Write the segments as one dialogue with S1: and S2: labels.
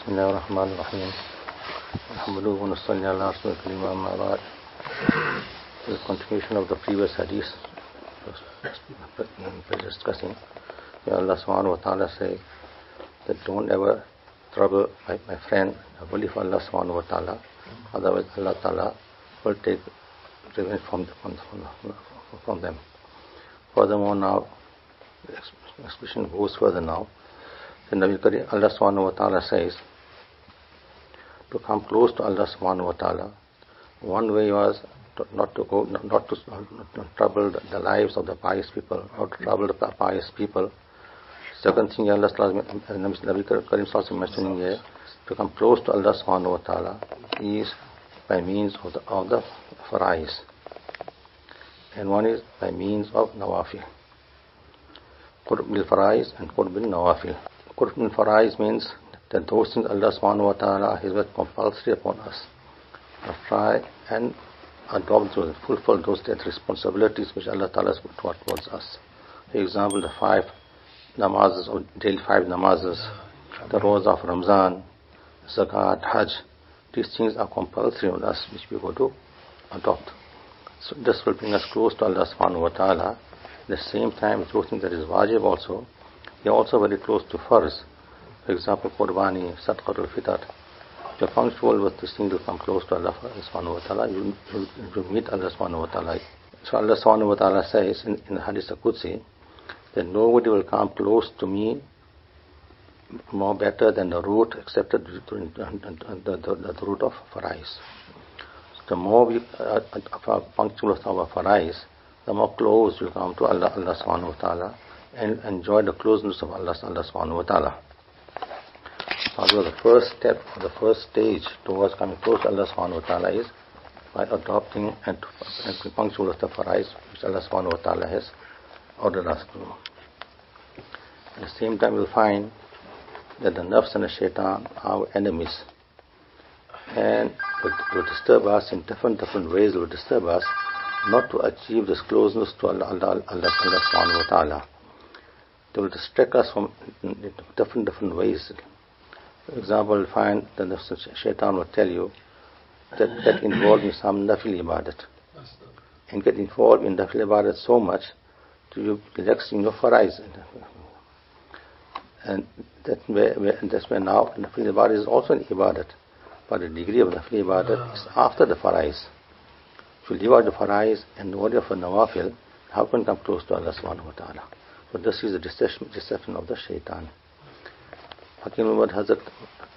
S1: Bismillahir Rahmanir Rahim. Alhamdulillah wa nusalli ala rasulil kareem amma ba'd. The continuation of the previous hadith we're discussing. Allah subhanahu wa ta'ala say that don't ever trouble my friend, only for Allah subhanahu wa ta'ala, otherwise Allah ta'ala will take revenge from them. Furthermore, now the expression goes further now. The Nabi Kareem, Allah subhanahu wa ta'ala says to come close to Allah subhanahu wa ta'ala. One way was not to trouble the lives of the pious people, not to trouble the pious people. Second thing Allah Nabi Kareem mentioning here, to come close to Allah subhanahu wa ta'ala is by means of the farais, and one is by means of nawafil. Qurb bil farais and qurb bil nawafil. Qurb bil farais means that those things Allah subhanahu wa ta'ala has made compulsory upon us. Try and adopt those, fulfill those responsibilities which Allah ta'ala has put towards us. For example, the 5 namazes, or daily 5 namazes, the Roza of Ramzan, Zakat, Hajj. These things are compulsory on us, which we go to adopt. So this will bring us close to Allah subhanahu wa ta'ala. At the same time, those things that is wajib also, they are also very close to farz. For example, Qurbani, Sadaqatul Fitr. If you're punctual with this thing to come close to Allah subhanahu wa ta'ala, you meet Allah subhanahu wa ta'ala. So Allah subhanahu wa ta'ala says in the Hadith al-Qudsi that nobody will come close to me more better than the route accepted, the route of farais. So the more we are punctual with our farais, the more close we come to Allah subhanahu wa ta'ala and enjoy the closeness of Allah subhanahu wa ta'ala. Although the first step, the first stage towards coming close to Allah subhanahu wa ta'ala is by adopting and being punctual with the farais which Allah subhanahu wa ta'ala has ordered us to do. At the same time, we'll find that the nafs and the shaitan are our enemies, and will disturb us in different ways. Will disturb us not to achieve this closeness to Allah subhanahu wa ta'ala. They will distract us from different ways. For example, you'll find that the shaitan will tell you that get involved in some nafil ibadat, and get involved in nafil ibadat so much to you relaxing your farais. And that's where now nafil ibadat is also an ibadat, but the degree of nafil ibadat is after the farais. If you leave out the farais and no order for nawafil, how can you come close to Allah subhanahu wa ta'ala? So this is the deception of the shaitan. Hakim Hazrat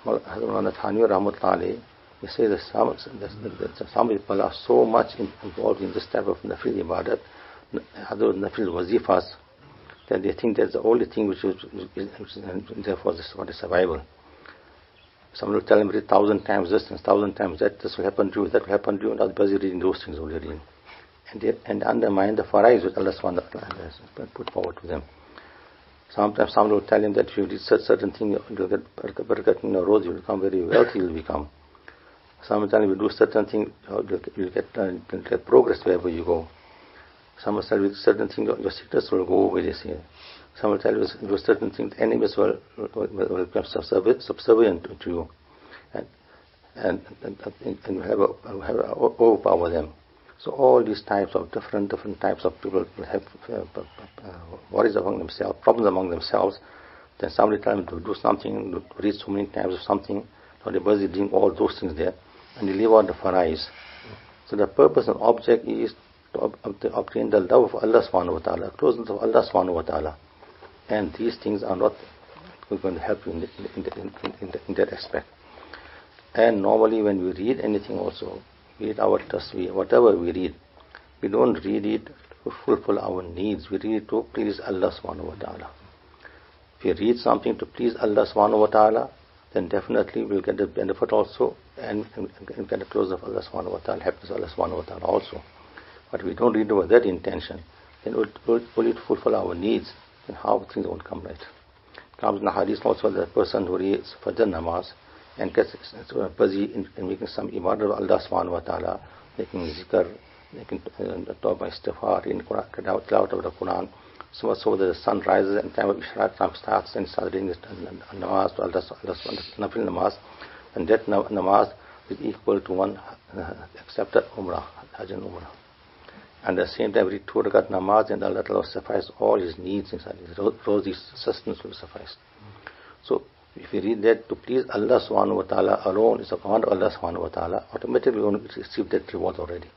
S1: Molana Rahmatullahi, he says that some people are so much involved in this type of nafil ibadat, other nafil wazifas, that they think that's the only thing which is therefore this is for the survival. Someone will tell them 1,000 times this and 1,000 times that, this will happen to you, that will happen to you, and they're busy reading those things only reading. And undermine the farais which Allah subhanahu wa ta'ala has put forward to them. Sometimes someone will tell him that if you did certain thing, you'll get barakat in your roads, you'll become very wealthy, you'll become. Some will tell him you do certain thing, you'll get progress wherever you go. Some will tell you certain thing, your sickness will go away, they say. Some will tell you do certain things, enemies will become subservient to you, and you have overpower them. So all these types of different types of people will have worries among themselves, problems among themselves. Then somebody tells them to do something, to read so many times of something, so they're busy doing all those things there, and they leave out the farais. So the purpose and object is to obtain the love of Allah subhanahu wa ta'ala, closeness of Allah subhanahu wa ta'ala. And these things are not going to help you in that aspect. And normally when we read anything also, read our tasweer, whatever we read, we don't read it to fulfill our needs, we read it to please Allah subhanahu wa ta'ala. If we read something to please Allah subhanahu wa ta'ala, then definitely we'll get the benefit also, and get the closeness of Allah subhanahu wa ta'ala, happiness of Allah subhanahu wa ta'ala also. But we don't read with that intention, then will it fulfill our needs, then how things won't come right. It comes in the hadith also that the person who reads Fajr namaz and gets busy in making some ibadah of Allah subhanahu wa ta'ala, making zikr, making tawbah istighfar, in Quran, out of the Quran, So the sun rises and time of Ishraq time starts and starts doing this namaz to Allah, nafil namaz, and that namaz is equal to one accepted umrah, Hajj and Umrah. And at the same time, every 2 rakat namaz, and Allah will suffice all his needs inside. His rosy sustenance will suffice. So, if you read that to please Allah subhanahu wa ta'ala alone, is a command of Allah subhanahu wa ta'ala, automatically you will receive that reward already.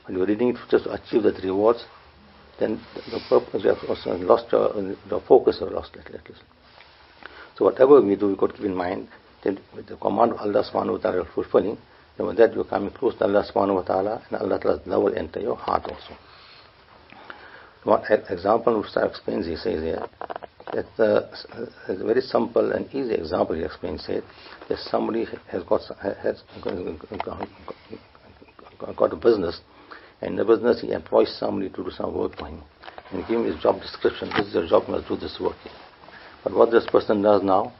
S1: When you are reading it just to achieve that rewards, then the purpose, you have also lost the focus, or lost it. So, whatever we do, we got to keep in mind that with the command of Allah subhanahu wa ta'ala fulfilling, then with that you are coming close to Allah subhanahu wa ta'ala, and Allah ta'ala's love will enter your heart also. One example which I explains, he says here, that a very simple and easy example he explains it, that somebody has got a business, and in the business he employs somebody to do some work for him, and give him his job description. This is your job, you must do this work. But what this person does now,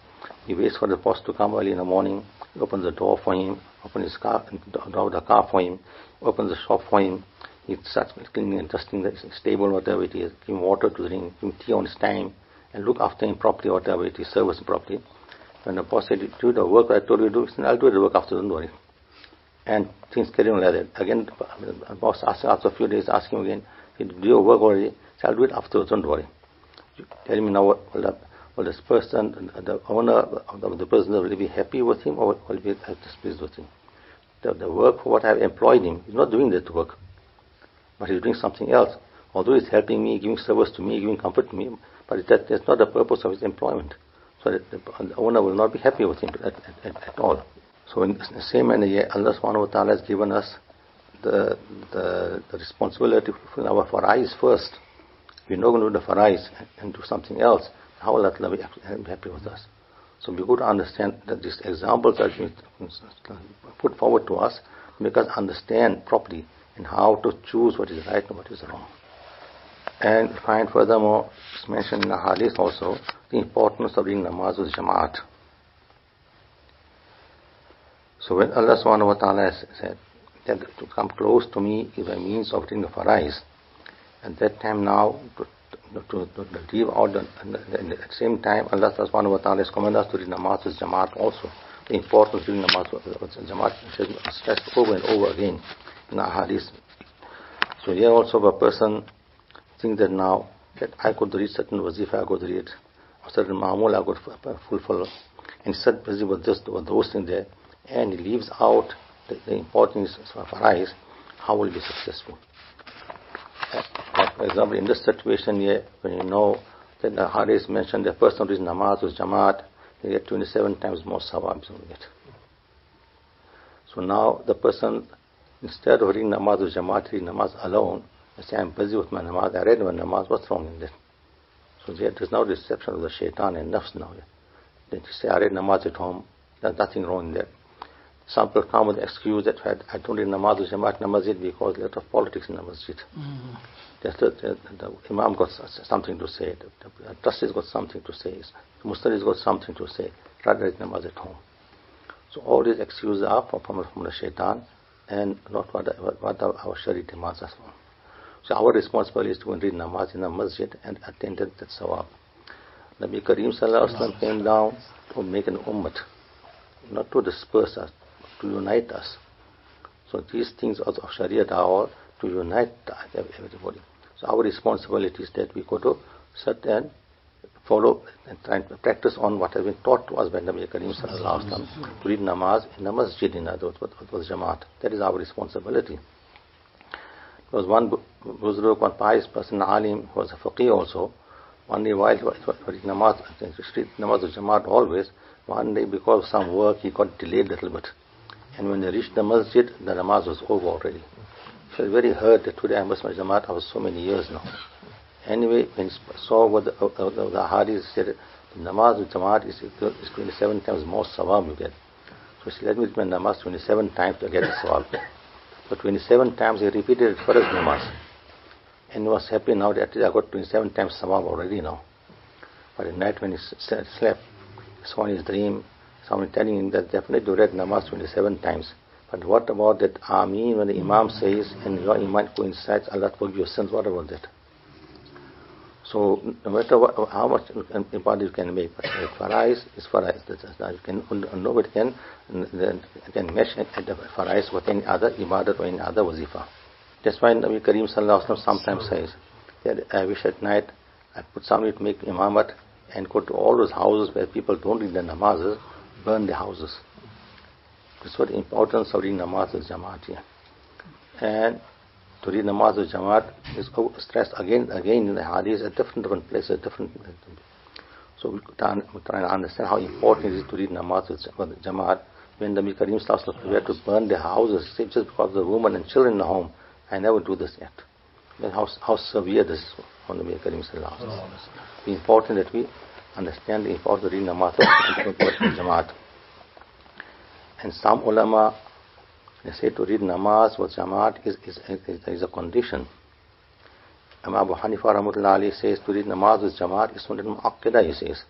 S1: he waits for the boss to come early in the morning, he opens the door for him, opens his car, drive the car for him, opens the shop for him, he starts cleaning and dusting the stable, whatever it is, give him water to drink, give him tea on his time, and look after him properly, whatever it is, service him properly. When the boss said, do the work I told you to do, he said, I'll do the work after, don't worry. And things carry on like that. Again, the boss asks after a few days, ask him again, do your work already? He said, I'll do it afterwards, don't worry. Tell me now, will this person, the owner of the business, will he be happy with him, or will he be displeased with him? The work for what I have employed him, he's not doing that work, but he's doing something else. Although he's helping me, giving service to me, giving comfort to me, but that's not the purpose of his employment. So that the owner will not be happy with him at all. So in the same manner, Allah subhanahu wa ta'ala has given us the responsibility to fulfill our farais first. We're not going to do the farais and do something else. How will Allah be happy with us? So we got to understand that these examples are put forward to us to make us understand properly in how to choose what is right and what is wrong. And we find furthermore, it's mentioned in the hadith also, the importance of reading namaz with Jamaat. So when Allah subhanahu wa ta'ala has said that to come close to me is a means of reading the farais, at that time now to leave out and at the same time Allah subhanahu wa ta'ala has commanded us to read namaz with Jamaat also. The importance of reading namaz with Jamaat is stressed over and over again in the hadith. So here also a person thinks that now that I could read certain wazifa, I could read, or certain ma'amul I could fulfill, and he's busy with those things there, and he leaves out the importance of farais, how will he be successful? For example, in this situation here, when you know that the hadith mentioned the person who reads namaz with Jamaat, they get 27 times more sawab. So now the person, instead of reading namaz with Jamaat, reading namaz alone, they say, I'm busy with my namaz, I read my namaz, what's wrong in that? So there's now deception of the shaitan and nafs now. Then you say, I read namaz at home, there's nothing wrong in that. Some people come with the excuse that I don't read namaz with Jamaat in the masjid because there's a lot of politics in the masjid. The imam got something to say, the trustee's got something to say, the mustaqi's got something to say, rather read namaz at home. So all these excuses are from the shaitan and not what our Shari demands us for. So our responsibility is to read namaz in the masjid and attend that sawab. Nabi Kareem Sallallahu Alaihi Wasallam came down to make an ummat, not to disperse us, to unite us. So these things of Shariat are all to unite everybody. So our responsibility is that we go to sit and follow and try and practice on what has been taught to us by Nabi Kareem Sallallahu Alaihi Wasallam, to read namaz in the masjid, in other words, with Jamaat. That is our responsibility. There was one Buzruk, one pious person, Alim, who was a faqih also. One day while he was reading namaz with Jamaat always, one day because of some work he got delayed a little bit. And when they reached the masjid, the namaz was over already. He was very hurt that today I missed my Jamaat after so many years now. Anyway, when he saw what the hadith said, the namaz with Jamaat is 27 times more sawab you get. So he said, let me read my namaz 27 times to get the sawab. So 27 times he repeated it for his namaz. And he was happy now that I got 27 times sawab already now. But at night when he slept, he saw in his dream someone telling him that definitely you read namaz 27 times. But what about that Ameen when the Imam says and your Iman coincides, Allah forgive your sins, what about that? So no matter how much ibadah you can make, but farais is farais. You can nobody can mesh the farais with any other ibadah or any other wazifa. That's why Nabi Kareem Sallallahu Alaihi Wasallam sometimes says that I wish at night I put somebody to make imamat and go to all those houses where people don't read the namazes, burn the houses. This is what the importance of reading namaz as jamaat here. And to read namaz as jamaat is stressed again in the hadith at different places, So we try and understand how important it is to read namaz as jamaat. When the Nabi Kareem Sallallahu Alaihi Wasallam prepared to burn the houses, just because of the women and children in the home, I never do this yet. Then how severe this is on the Nabi Kareem Sallallahu Alaihi Wasallam. It's important that we understand the importance of reading namaz as jamaat. And some ulama, they say to read namaz with jamaat is a condition. Imam Abu Hanifa Rahmatullah Ali says to read namaz with jamaat is sunnat mu'akkada, he says.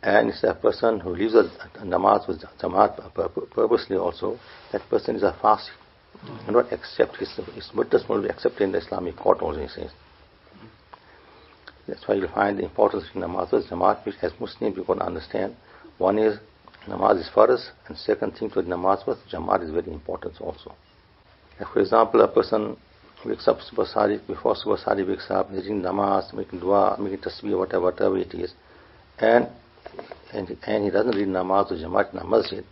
S1: And it's a person who leaves a namaz with jamaat purposely also, that person is a fasi. And not accept his witness will be accepted in the Islamic court also, he says. That's why you'll find the importance of namaz with jamaat, which as Muslims you can understand. One is namaz is farz, and second thing to namaz with jamaat is very important also. Like for example, a person wakes up before Subh Sadiq wakes up, reading namaz, making dua, making tasbih, whatever it is, and he doesn't read namaz or jamaat in a masjid.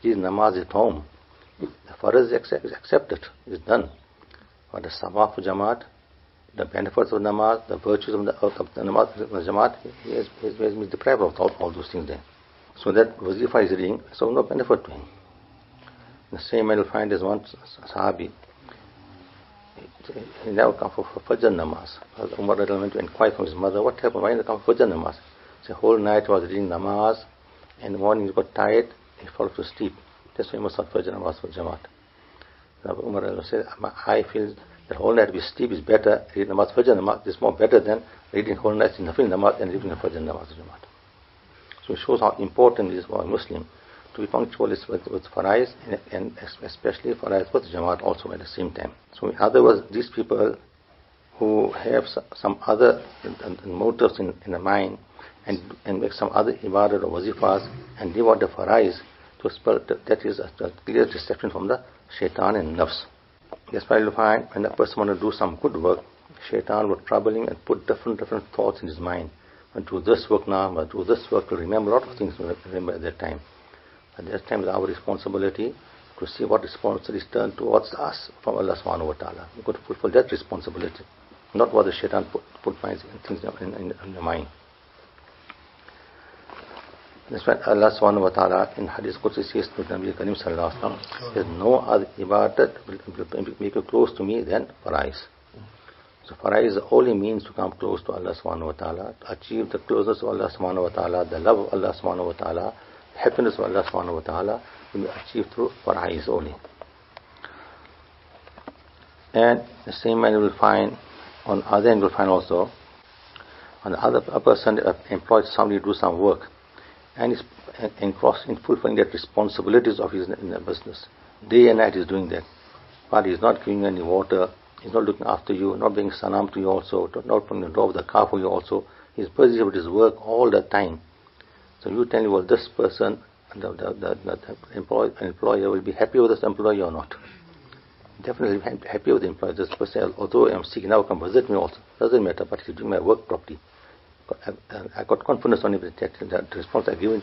S1: He reads namaz at home. The farz is accepted, is done. But the sawab of jamaat, the benefits of namaz, the virtues of the namaz, the jamaat, he is deprived of all those things there. So that wazifa is reading, so no benefit to him. The same man will find as one Sahabi. He never come for Fajr namaz. Umar went to inquire from his mother, what happened? Why didn't he come for Fajr namaz? The whole night he was reading namaz, and in the morning he got tired, he fell to sleep. That's why he must have Fajr namaz for Jamaat. Umar said, I feel that whole night with sleep is better, reading namaz, Fajr namaz is more better than reading whole night in Nafil namaz and reading Fajr namaz for Jamaat. So it shows how important it is for a Muslim to be punctual with farais and especially farais with jamaat also at the same time. So in other words, these people who have some other motives in the mind and make some other ibadah or wazifas and leave out the farais, to spell that is a clear deception from the shaitan and nafs. That's why you'll find when a person wants to do some good work, shaitan will trouble him and put different thoughts in his mind. And do this work now, but do this work to remember a lot of things to remember at that time. At that time, it's our responsibility to see what responsibility is turned towards us from Allah subhanahu wa ta'ala. We could fulfill that responsibility, not what the shaitan put things in the mind. That's why Allah subhanahu wa ta'ala in Hadith Qudsi says to Nabi Kareem Sallallahu Alaihi Wasallam, there's no other ibadat will make you close to me than farais. So farais is the only means to come close to Allah subhanahu wa ta'ala, to achieve the closeness of Allah subhanahu wa ta'ala, the love of Allah subhanahu wa ta'ala, happiness of Allah subhanahu wa ta'ala will be achieved through farais only. And the same man you will find on other end, you will find also on the other person employs somebody to do some work and is in fulfilling that responsibilities of his in the business. Day and night he is doing that, but he is not giving any water. He's not looking after you, not being salam to you also, not putting the door of the car for you also. He's busy with his work all the time. So you tell me, well, this person, the employer will be happy with this employee or not? Definitely happy with the employer. This person, although I'm sick now, come visit me also. Doesn't matter, but he's doing my work properly. I got confidence on him that the response I've given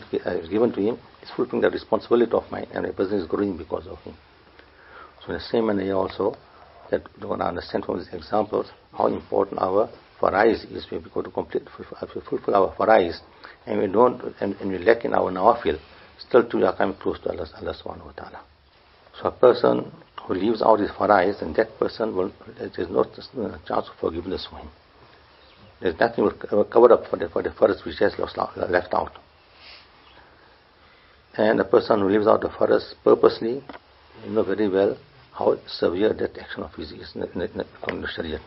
S1: to him is fulfilling the responsibility of mine, and my business is growing because of him. So in the same manner also, that we want to understand from these examples how important our farais is. We go to fulfill our farais, and we don't, and we lack in our nawafil. Still, we are coming close to Allah subhanahu wa ta'ala. So a person who leaves out his farais, and that person there's no chance of forgiveness for him. There's nothing will cover up for the farais which has left out. And a person who leaves out the farais purposely, you know very well how severe that action of his is in the Sharia.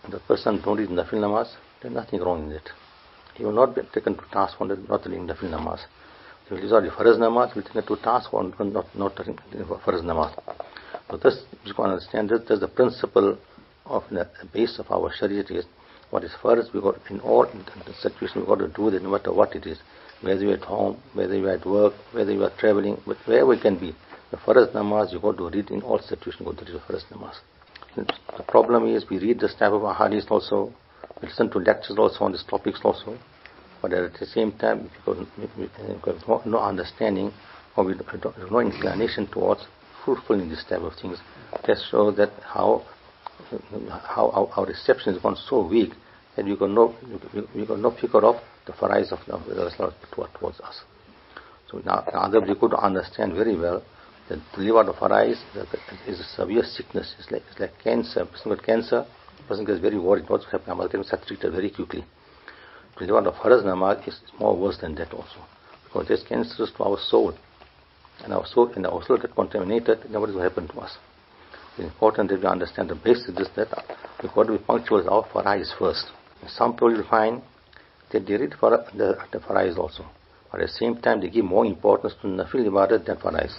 S1: And the person don't read nafil namaz, there's nothing wrong in it. He will not be taken to task for not reading nafil namaz. If he leaves out the faraz namaz, he will be taken to task for not reading faraz namaz. So this, you can understand, this is the principle of the base of our Sharia is what is first. We got in all the situations we got to do that, no matter what it is, whether you're at home, whether you're at work, whether you are traveling, but wherever we can be. The first namaz you got to read in all situations. You got to read the first namaz. The problem is we read this type of ahadith also, we listen to lectures also on these topics also, but at the same time we have no understanding or we have no inclination towards fruitfully these type of things. That shows that how our reception has gone so weak that we got no figure of the farais of the towards us. So now we could understand very well that to live out of farais is a severe sickness. It's like cancer. A person got cancer, the person gets very worried. What's happening? I'm going to get treated very quickly. To live out of farais namaz is more worse than that also, because there's cancer to our soul, and our soul get contaminated. Then what will happen to us? It's important that we understand the basics of this, that we've got to be punctual with our farais first. And some people will find that they read for the farais also, but at the same time they give more importance to nafil ibadat than farais.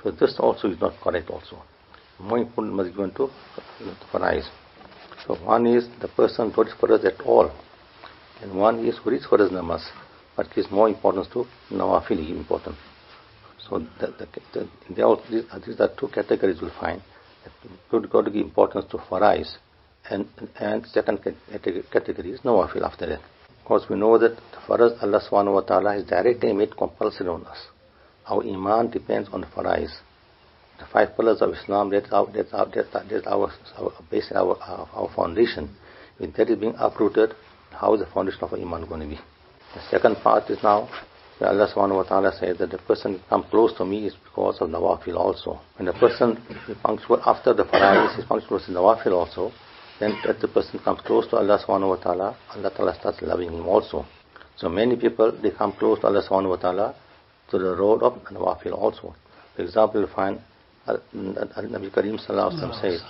S1: So this also is not correct also. More important must be given to the farais. So one is the person who reads farais at all, and one is who reads farais namaz, but gives more importance to nawafil important. So these are two categories we'll find. You've got to give importance to farais, and second category is nawafil after that. Of course we know that the farais Allah subhanahu wa ta'ala has directly made compulsory on us. Our iman depends on the farais. The 5 pillars of Islam, that's our base, our foundation. If that is being uprooted, how is the foundation of our iman going to be? The second part is now where Allah subhanahu wa ta'ala says that the person come close to me is because of nawafil also. When the person is punctual after the farais, is punctual with nawafil also, then that the person comes close to Allah subhanahu wa ta'ala, Allah ta'ala starts loving him also. So many people, they come close to Allah subhanahu wa ta'ala to the road of nawafil also. For example, you find Nabi Kareem sallallahu alaihi wasallam says,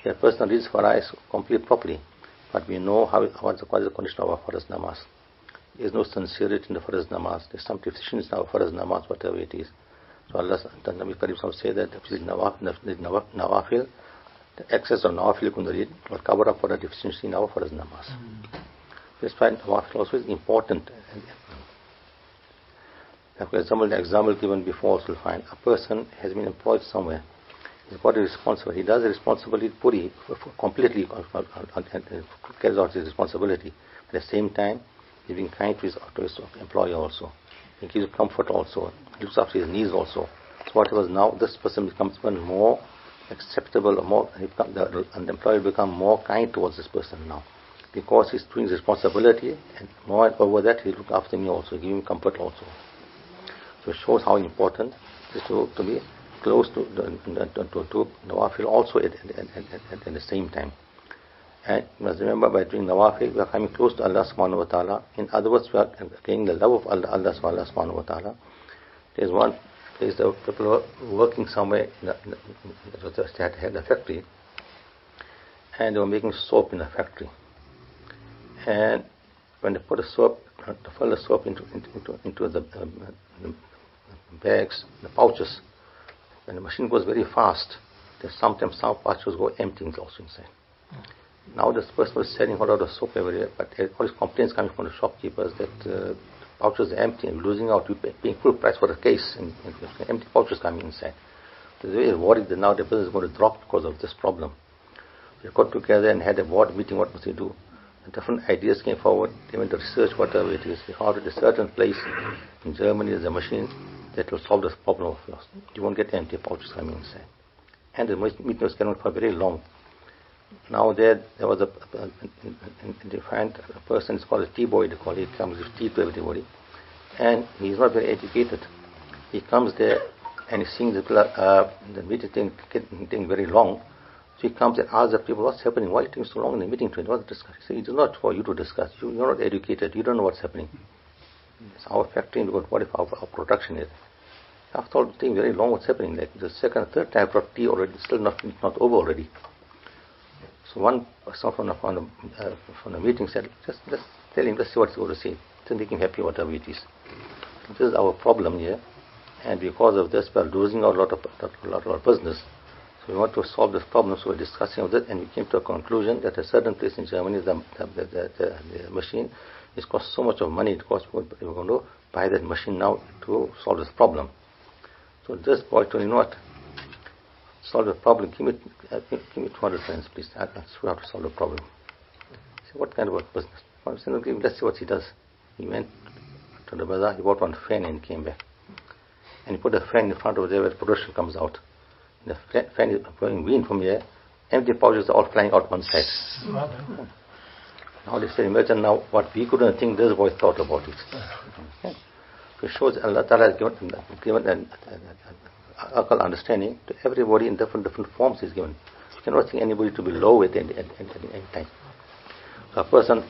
S1: a person reads farais complete properly, but we know what's the condition of our farais namaz. There is no sincerity in the farais namaz. There is some deficiency in our farais namaz, whatever it is. So Allah, the Nabi Kareem sallallahu say that the nawafil, the excess of nawafil you can read, will cover up for the deficiency in our farais namaz. This fact nawafil also is important. For example, the example given before also will find a person has been employed somewhere. He's got a responsibility. He does the responsibility fully, completely, carries out his responsibility. But at the same time, he's being kind to his employer also. He gives comfort also. He looks after his needs also. So whatever now, this person becomes even more acceptable, or more, and the employer becomes more kind towards this person now, because he's doing his responsibility, and more over that, he look after me also, give him comfort also. So it shows how important it is to be close to nawafil also at the same time. And you must remember, by doing nawafil, we are coming close to Allah subhanahu wa ta'ala. In other words, we are gaining the love of Allah subhanahu wa ta'ala. There's the people who are working somewhere had a factory, and they were making soap in the factory. And when they put the soap, to fill the soap into the bags, the pouches, when the machine goes very fast, there's sometimes some pouches go emptying also inside. Now this person was selling a lot of soap everywhere, but all these complaints coming from the shopkeepers that pouches are empty and losing out, we're paying full price for the case, and empty pouches coming inside. They're very worried that now the business is going to drop because of this problem. We got together and had a board meeting, what must we do? And different ideas came forward. They went to research whatever it is. They found at a certain place in Germany there's a machine that will solve this problem of yours. You won't get empty pouches coming inside. And the meeting was going on for very long. Now there was they find a person, it's called a tea boy, they call it. He comes with tea to everybody. And he's not very educated. He comes there and he's seeing the meeting getting very long. So he comes and asks the people, what's happening? Why are you taking so long in the meeting to discuss? He said, it is not for you to discuss. You're not educated. You don't know what's happening. It's our factory, and what if our production is? After all, taking very long, what's happening? Like the second, third time I brought tea already, still not over already. So one person from the meeting said, just tell him, let's see what he's going to say. Just make him happy, whatever it is. This is our problem here. And because of this, we are losing a lot of business. So we want to solve this problem, so we're discussing of it, and we came to a conclusion that a certain place in Germany, the machine, it costs so much of money, it costs, we're going to buy that machine now to solve this problem. So this boy told, you know what, solve the problem, give me 200 francs, please, I have to solve the problem. He said, what kind of a business? I said, okay, let's see what he does. He went to the bazaar, he bought one fan and came back. And he put a fan in front of there where production comes out. The fan is going wind from here, empty pouches are all flying out one side. Now they say, imagine now what we couldn't think, this boy thought about it. Okay. So it shows Allah Ta'ala has given an understanding to everybody in different forms is given. You cannot think anybody to be low at any time. So a person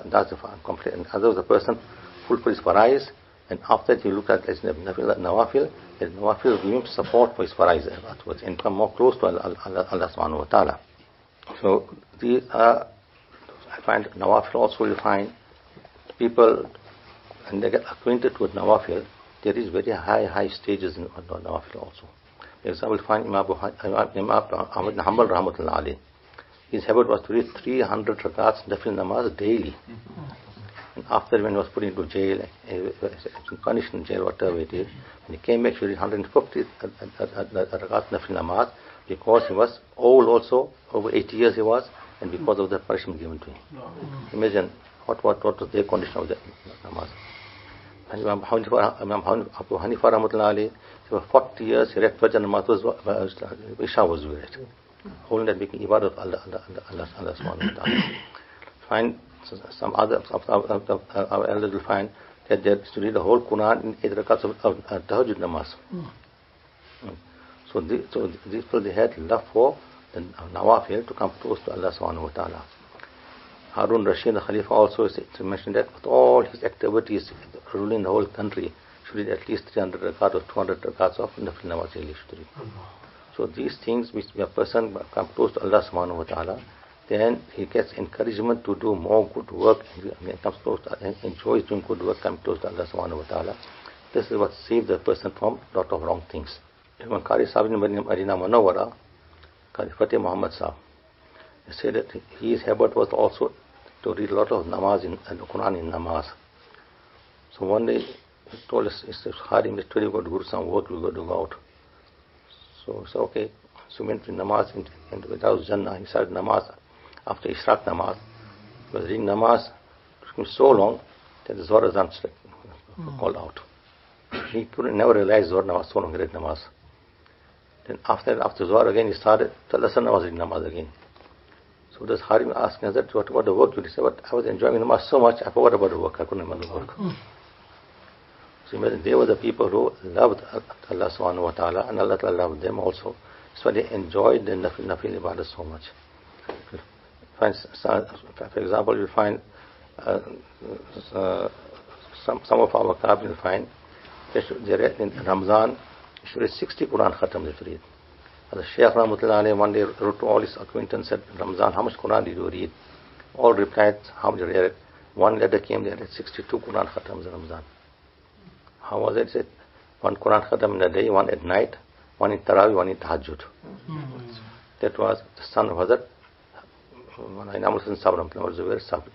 S1: does the complete, and other the person fulfills farais, and after that you look at as nawafil, and nawafil give him support for his farais afterwards, and come more close to Allah subhanahu wa ta'ala. So these are, I find nawafil also you find people, and they get acquainted with nawafil, there is very high stages in nawafil also. For example, find Imam Ahmad bin Hanbal rahmatullah alayhi. His habit was to read 300 rakats nafil namaz daily. And after when he was put into jail, punished in jail, whatever it is, when he came back, he read 150 rakats nafil namaz, because he was old also, over 80 years he was, and because of the punishment given to him. Imagine what was their condition of the namaz. And Imam Abu Hanifa rahmatullah alayhi, for 40 years he read Fajr namaz, Isha was read. Holding that making ibadah of Allah subhanahu wa ta'ala. Find some other our elders will find that they used to read the whole Quran in 8 rakats of tahajjud namaz. So these people, they had love for the nawafil to come close to Allah subhanahu wa ta'ala. Harun Rashid, the Khalifa, also mentioned that with all his activities ruling the whole country, should read at least 300 rakats or 200 rakats of nafil namaz daily should read. So these things which a person comes close to Allah subhanahu wa ta'ala, then he gets encouragement to do more good work, and he comes close to, and enjoys doing good work, comes close to Allah subhanahu wa ta'ala. This is what saves the person from a lot of wrong things. Even Qari Sahab in Madina Munawwara, Qari Fateh Muhammad Sahab, he said that his habit was also to read a lot of namaz and Quran in namaz. So one day he told us, he said, Harim, let's today we got to do some work, we got to go out. So he said, okay. So he went to namaz in the house Jannah. He started namaz after Ishraq namaz. He was reading namaz. It took him so long that the Zohar Azan called out. He couldn't never realize Zohar namaz, so long he read namaz. Then after Zohar again he started till Asr namaz, reading namaz again. So this Harim asked Hazrat, what about the work? He said, but I was enjoying namaz so much, I forgot about the work. I couldn't remember the work. So imagine, they were the people who loved Allah subhanahu wa ta'ala, and Allah ta'ala loved them also. So they enjoyed the nafil ibadah so much. For example, you'll find some of our Kaab, you'll find they read in Ramzan, you should read 60 Quran khatam they read. The Shaykh Rahmatullah alayhi one day wrote to all his acquaintances, said, Ramzan, how much Quran did you read? All replied, how much did you read? One letter came, they read 62 Quran khatams in Ramzan. How was it? He said, one Quran khatam in the day, one at night, one in Tarawih, one in Tahajjud. That was the son of Hazrat was very sabri.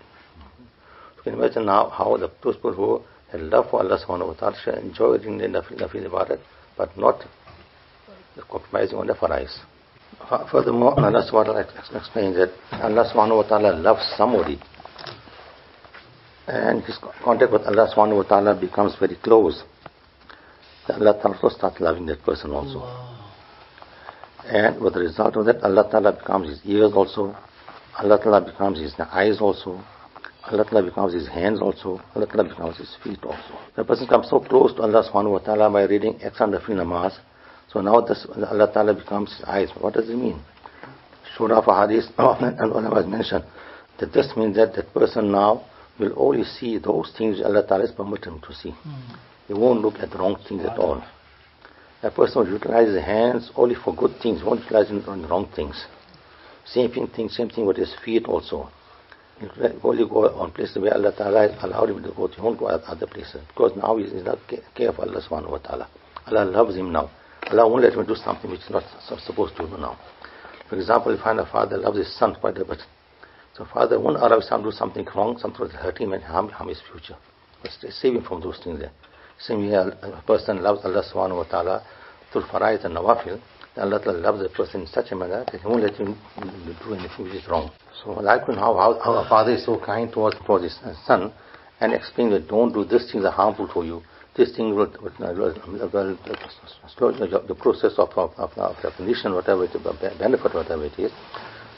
S1: You can imagine now how the people who had love for Allah subhanahu wa ta'ala enjoy reading the nafil ibadat, but not compromising on the farais. Furthermore, Allah subhanahu wa ta'ala explains that Allah subhanahu wa ta'ala loves somebody, and his contact with Allah subhanahu wa ta'ala becomes very close. Allah ta'ala also starts loving that person also. Wow. And with the result of that, Allah ta'ala becomes his ears also, Allah ta'ala becomes his eyes also, Allah ta'ala becomes his hands also, Allah ta'ala becomes his feet also. The person comes so close to Allah subhanahu wa ta'ala by reading extra nafil namaz. So now this Allah ta'ala becomes his eyes. What does it mean? Surah of Hadith and ulama has mentioned that this means that that person now will only see those things Allah ta'ala is permitted him to see. He won't look at the wrong things at all. A person will utilize his hands only for good things, won't utilize it on the wrong things. Same thing with his feet also. He will only go on places where Allah ta'ala has allowed him to go. He won't go other places, because now he is not care of Allah subhanahu wa ta'ala. Allah loves him now. Allah won't let him do something which is not supposed to do now. For example, you find a father loves his son quite a bit. So father won't allow his son to do something wrong, something that will hurt him and harm his future. But save him from those things there. Same here, a person loves Allah subhanahu wa ta'ala through faraiz and nawafil. Allah Ta'ala loves a person in such a manner that he won't let him do anything which is wrong. So like how a father is so kind towards his son and explains that don't do these things are harmful for you. This thing will slow the process of recognition, whatever it is, benefit, whatever it is.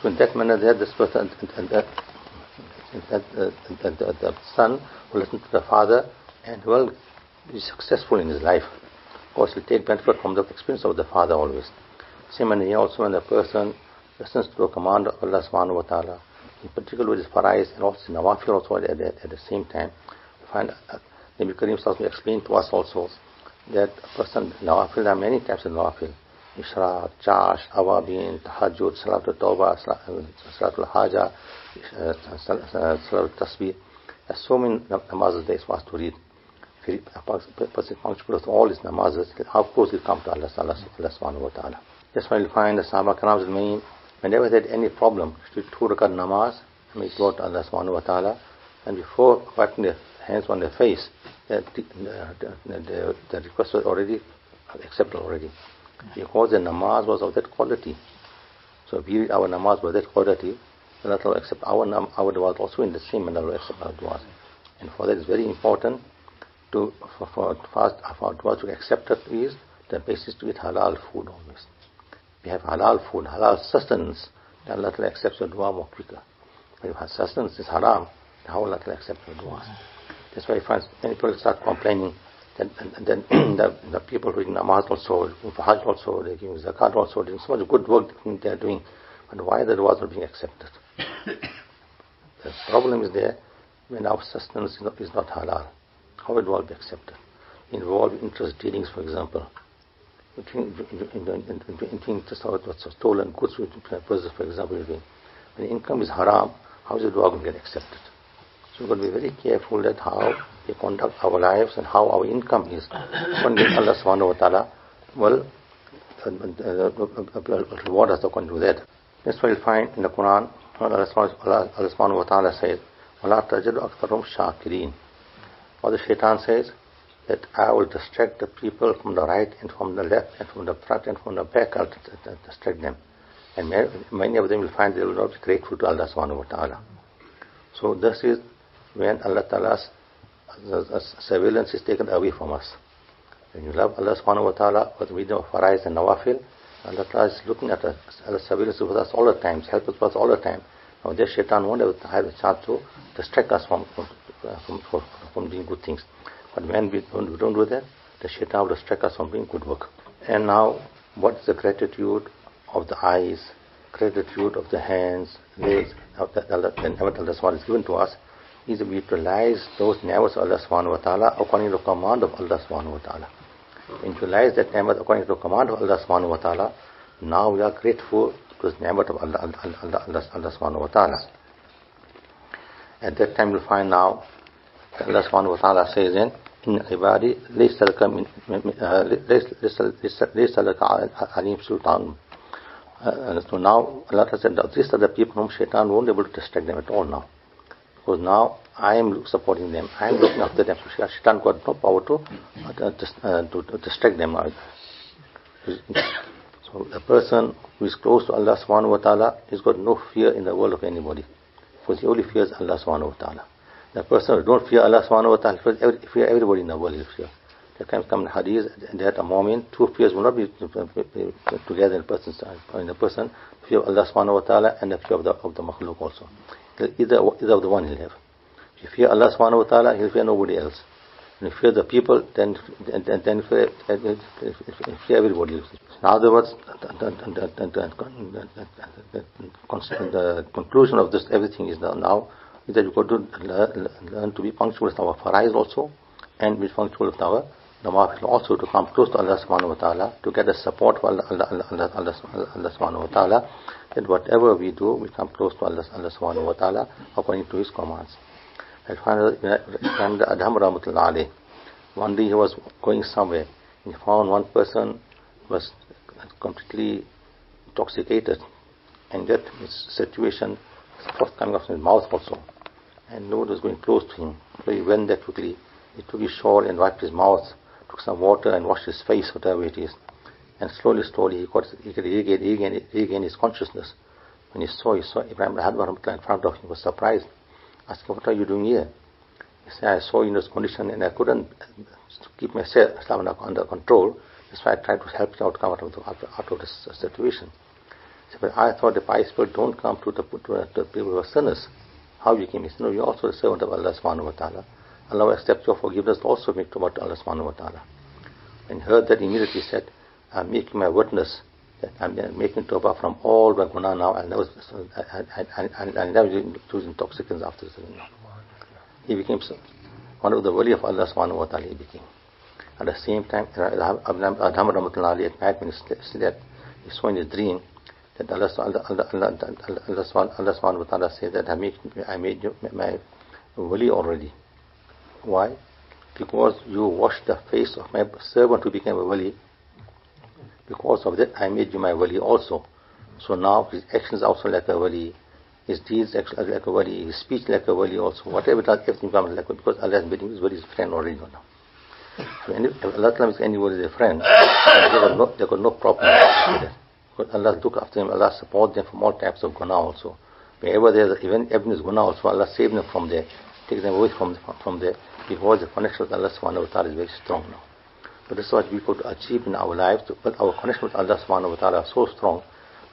S1: So in that manner, there this person, the son will listen to the father and will be successful in his life. Of course, he'll take benefit from the experience of the father always. Same and here also when the person listens to the command of Allah subhanahu wa ta'ala, in particular with his faraiz and also nawafil also at the same time, we find Nabi Kareem Sallallahu explained to us also that a person, nawafil, there are many types of nawafil. Ishraq, Chash, Awabin, Tahajjud, Salatul Tawbah, Salatul Haja, Salatul Tasbih. There are so many namazes there is for us to read. If a person functions with all his namazes, how close he come to Allah subhanahu wa ta'ala. That's why you find the Sahaba Karam's mean, whenever they had any problem, they should 2 rakat namaz, and they go to Allah subhanahu wa ta'ala, and before wiping their hands on their face, the request was already accepted already. Because the namaz was of that quality. So if we read our namaz was that quality, then Allah will accept our du'as also in the same manner, will accept our du'as. And for that it's very important for our du'as to be accepted is the basis to eat halal food always. We have halal food, halal sustenance, then Allah will accept your dua more quicker. But if sustenance is haram, then how will Allah accept your du'as? That's why you find many people start complaining. Then the people who are in namaz also, for hajj also, they give zakat also, doing so much good work they are doing. But why the du'as not being accepted? The problem is there when our sustenance is not halal. How it will be accepted? Involve interest dealings, for example. Between just what's stolen goods, for example, when income is haram, how is the dua going to get accepted? So we've got to be very careful that how we conduct our lives and how our income is. When Allah subhanahu wa ta'ala will reward us according to that. That's why you'll find in the Quran, Allah subhanahu wa ta'ala says, وَلَا تَجِدُ أَكْثَرُهُمْ شَاكِرِينَ. Or the shaitan says that I will distract the people from the right and from the left and from the front and from the back. I'll distract them. And many of them will find they will not be grateful to Allah subhanahu wa ta'ala. So this is when Allah Ta'ala's surveillance is taken away from us. When you love Allah subhanahu wa ta'ala with the medium of faraiz and nawafil, Allah Ta'ala is looking at us, surveillance with us all the time, help us with us all the time. Now this shaitan won't have a chance to distract us from doing good things. But when we don't do that, the shaitan will distract us from doing good work. And now, what is the gratitude of the eyes, gratitude of the hands, legs, that Allah subhanahu is given to us, is we utilize those ni'mas of Allah subhanahu wa ta'ala according to the command of Allah subhanahu wa ta'ala. When we utilize that ni'mat according to the command of Allah subhanahu wa ta'ala, now we are grateful to the ni'mat of Allah subhanahu wa ta'ala. At that time you'll find now Allah subhanahu wa ta'ala says in ibadi laysa laka alim sultan. So now Allah said that these are the people whom shaitan won't be able to distract them at all now. Because now I am supporting them, I am looking after them. So shaitan got no power to distract them. So a person who is close to Allah subhanahu wa ta'ala, he's got no fear in the world of anybody. Because he only fears Allah subhanahu wa ta'ala. The person who don't fear Allah subhanahu wa ta'ala, fear everybody in the world will fear. There can come in hadith that a moment, 2 fears will not be together in a person, fear of Allah subhanahu wa ta'ala and the fear of the makhluk also. Either of the one he'll have. If you fear Allah subhanahu wa ta'ala, he'll fear nobody else. When you fear the people, then fear everybody else. In other words, the conclusion of this everything is now is that we've got to learn to be punctual with our faraiz also, and be punctual with our nawafil also, to come close to Allah subhanahu wa ta'ala, to get the support for Allah subhanahu wa ta'ala, that whatever we do, we come close to Allah subhanahu wa ta'ala according to His commands. I find Adham rahmatullah alayh, one day he was going somewhere, he found one person was completely intoxicated, and that situation was coming off his mouth also, and nobody was going close to him. So he went there quickly. He took his shawl and wiped his mouth, took some water and washed his face, whatever it is, and slowly he could regain his consciousness. When he saw Ibrahim in front of him, he was surprised, asking, "What are you doing here?" He said, "I saw you in this condition and I couldn't keep myself under control. That's why I tried to help you come out of this situation." He said, "But I thought the pious people don't come to the people who are sinners. How you came?" He said, "No, you're also a servant of Allah subhanahu wa ta'ala. Allah will accept your forgiveness also make to Allah subhanahu wa ta'ala." When he heard that, immediately said, "I'm making my witness that I'm making tawbah from all my guna now. I'll never use intoxicants after this." He became one of the wali of Allah subhanahu wa ta'ala. He became. At the same time, Adham Rahmatullah at night when he slept, he saw in his dream that Allah subhanahu wa ta'ala said that I made you my wali already. Why? Because you washed the face of my servant who became a wali. Because of that, I made you my wali also. So now his actions are also like a wali, his deeds actually like a wali, his speech like a wali also. Whatever it does, everything becomes like a wali, because Allah has made him his wali's friend already now. So if Allah makes anybody their friend, they got no problem with that. Because Allah look after them, Allah support them from all types of guna also. Wherever there's even is guna also, Allah save them from there, take them away from there, because the connection with Allah subhanahu wa ta'ala is very strong now. But this is what we could achieve in our lives, but our connection with Allah subhanahu wa ta'ala is so strong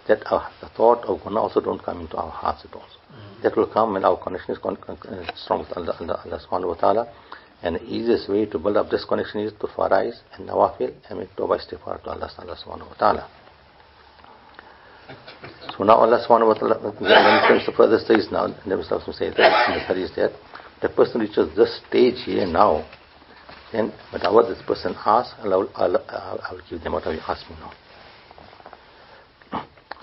S1: that the thought of guna also don't come into our hearts at all. That will come when our connection is strong with Allah subhanahu wa ta'ala. And the easiest way to build up this connection is to farais and nawafil and make tawbah istighfar to Allah subhanahu wa ta'ala. So now Allah subhanahu wa ta'ala, when it comes to further stage now, the Nabi sallallahu alayhi wa sallam says that in the hadith that the person reaches this stage here now, then whatever this person asks, I will give them whatever you ask me now.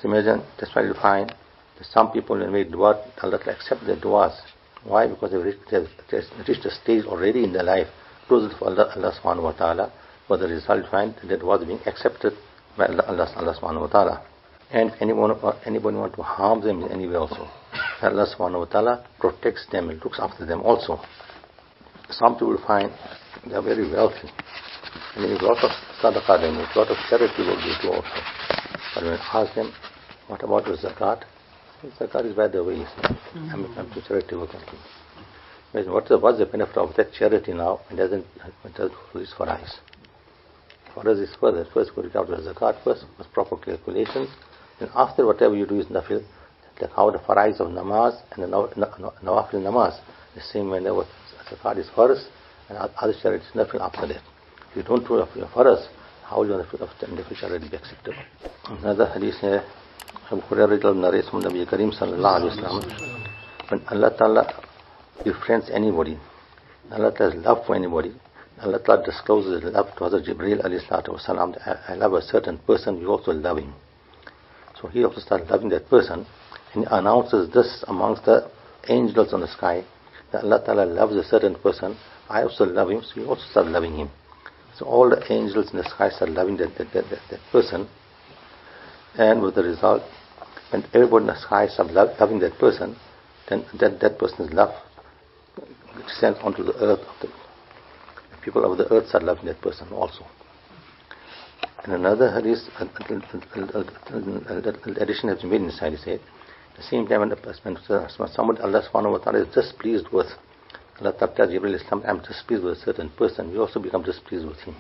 S1: So imagine, that's why you find that some people when they make dua, Allah will accept their duas. Why? Because they've reached a stage already in their life closer to Allah subhanahu wa ta'ala, where the result you find that was being accepted by Allah subhanahu wa ta'ala. And anyone want to harm them in any way also, Allah subhanahu wa ta'ala protects them and looks after them also. Some people find they are very wealthy, and there is a lot of sadaqah they make, a lot of charity work they do also. But when I ask them, what about your zakat? Zakat is by the way, I'm to charity work only. What's the benefit of that charity now? It doesn't do this for us. For us is further. First put it out as zakat first, with proper calculations. And after whatever you do is nafil, like how the farais of namaz and the nawafil namaz, the same way the zakat is first and other charity is nafil after that. If you don't do your faras, how will your nafil charity be acceptable? Another hadith here, Abu Hurairah narrates from Nabi Karim sallallahu alayhi wa sallam, when Allah Ta'ala befriends anybody, Allah Ta'ala's love for anybody, Allah Ta'ala discloses love to Hazrat Jibreel alayhi salatu wa salam, I love a certain person, you also love him. So he also starts loving that person, and he announces this amongst the angels on the sky, that Allah Ta'ala loves a certain person, I also love him, so you also start loving him. So all the angels in the sky start loving that person, and with the result, when everybody in the sky starts loving that person, then that person's love descends onto the earth. The people of the earth start loving that person also. And another hadith, addition has been made inside, he said, at the same time when somebody Allah subhanahu wa ta'ala is displeased with, Allah Ta'ala tells Jibreel Islam, I'm displeased with a certain person, you also become displeased with him.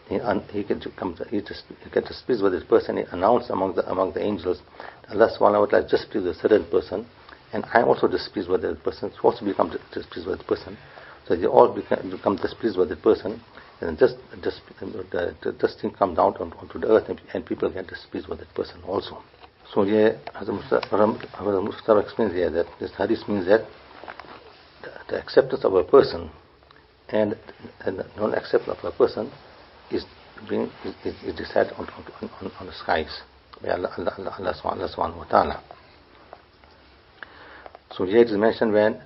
S1: He gets displeased with this person, he announced among the angels, Allah subhanahu wa ta'ala is displeased with a certain person, and I am also displeased with that person, so also become displeased with that person. So they all become displeased with that person, and this thing comes down onto the earth, and people get displeased with that person also. So here, Hazrat Mustakim explains here that this hadith means that the acceptance of a person and the non-acceptance of a person is decided on the skies by Allah subhanahu wa ta'ala. So here it is mentioned when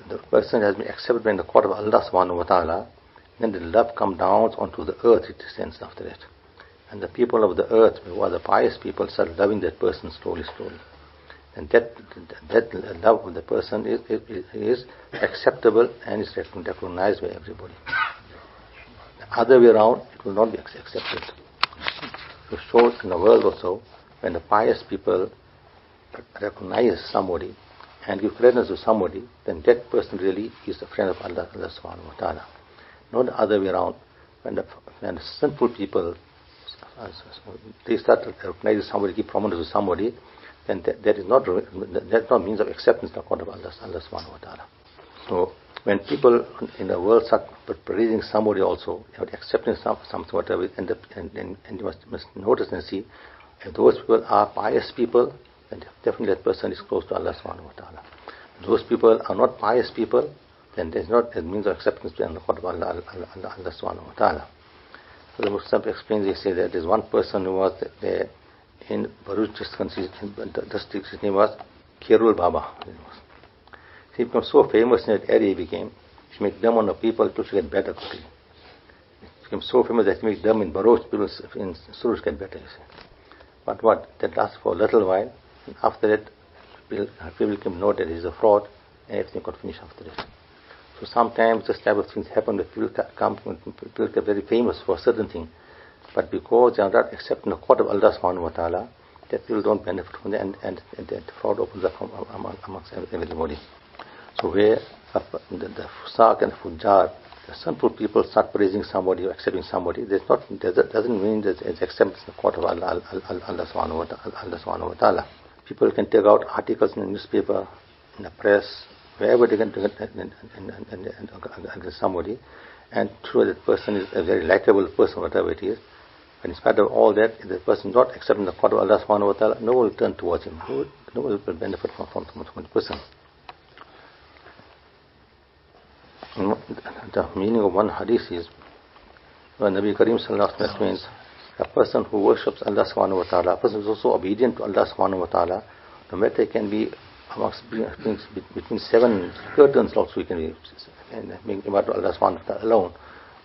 S1: the person has been accepted in the court of Allah subhanahu wa ta'ala, then the love comes down onto the earth, it descends after that. And the people of the earth, who are the pious people, start loving that person slowly. And that love of the person is acceptable and is recognized by everybody. The other way around, it will not be accepted. To show in the world also, when the pious people recognize somebody and give credence to somebody, then that person really is a friend of Allah subhanahu wa ta'ala. Not the other way around. When the sinful people, they start recognizing somebody, give prominence to somebody, then that is not means of acceptance in the court of Allah subhanahu wa ta'ala. So when people in the world start praising somebody also, accepting something whatever, and you must notice and see, if those people are pious people, then definitely that person is close to Allah subhanahu wa ta'ala. If those people are not pious people, then there is not a means of acceptance in the court of Allah subhanahu wa ta'ala. So the Muslim explains, they say that there is one person who was there in Baruch district, his name was Khairul Baba. He became so famous in that area, he made them on the people to get better quickly. He became so famous that he made them in Baruch, people in Suruj get better, you see. But that lasted for a little while, and after that, people came to know that he is a fraud, and everything got finished after that. So sometimes this type of things happen that people get very famous for a certain thing, but because they are not accepting the court of Allah subhanahu wa ta'ala, that people don't benefit from it, and that fraud opens up amongst everybody. So where the fusaq and fujjar, the sinful people start praising somebody or accepting somebody, that doesn't mean that it's acceptance in the court of Allah subhanahu wa ta'ala. People can take out articles in the newspaper, in the press, wherever they can against somebody, and show that person is a very likable person, whatever it is. But in spite of all that, if the person is not accepting the court of Allah subhanahu wa ta'ala, no one will turn towards him. No one will benefit from the person. The meaning of one hadith is, when Nabi Karim sallallahu alaihi wasallam means a person who worships Allah subhanahu wa ta'ala, a person who is also obedient to Allah subhanahu wa ta'ala, no matter it can be amongst between 7 curtains also, you can be making ibadah to Allah subhanahu wa ta'ala alone,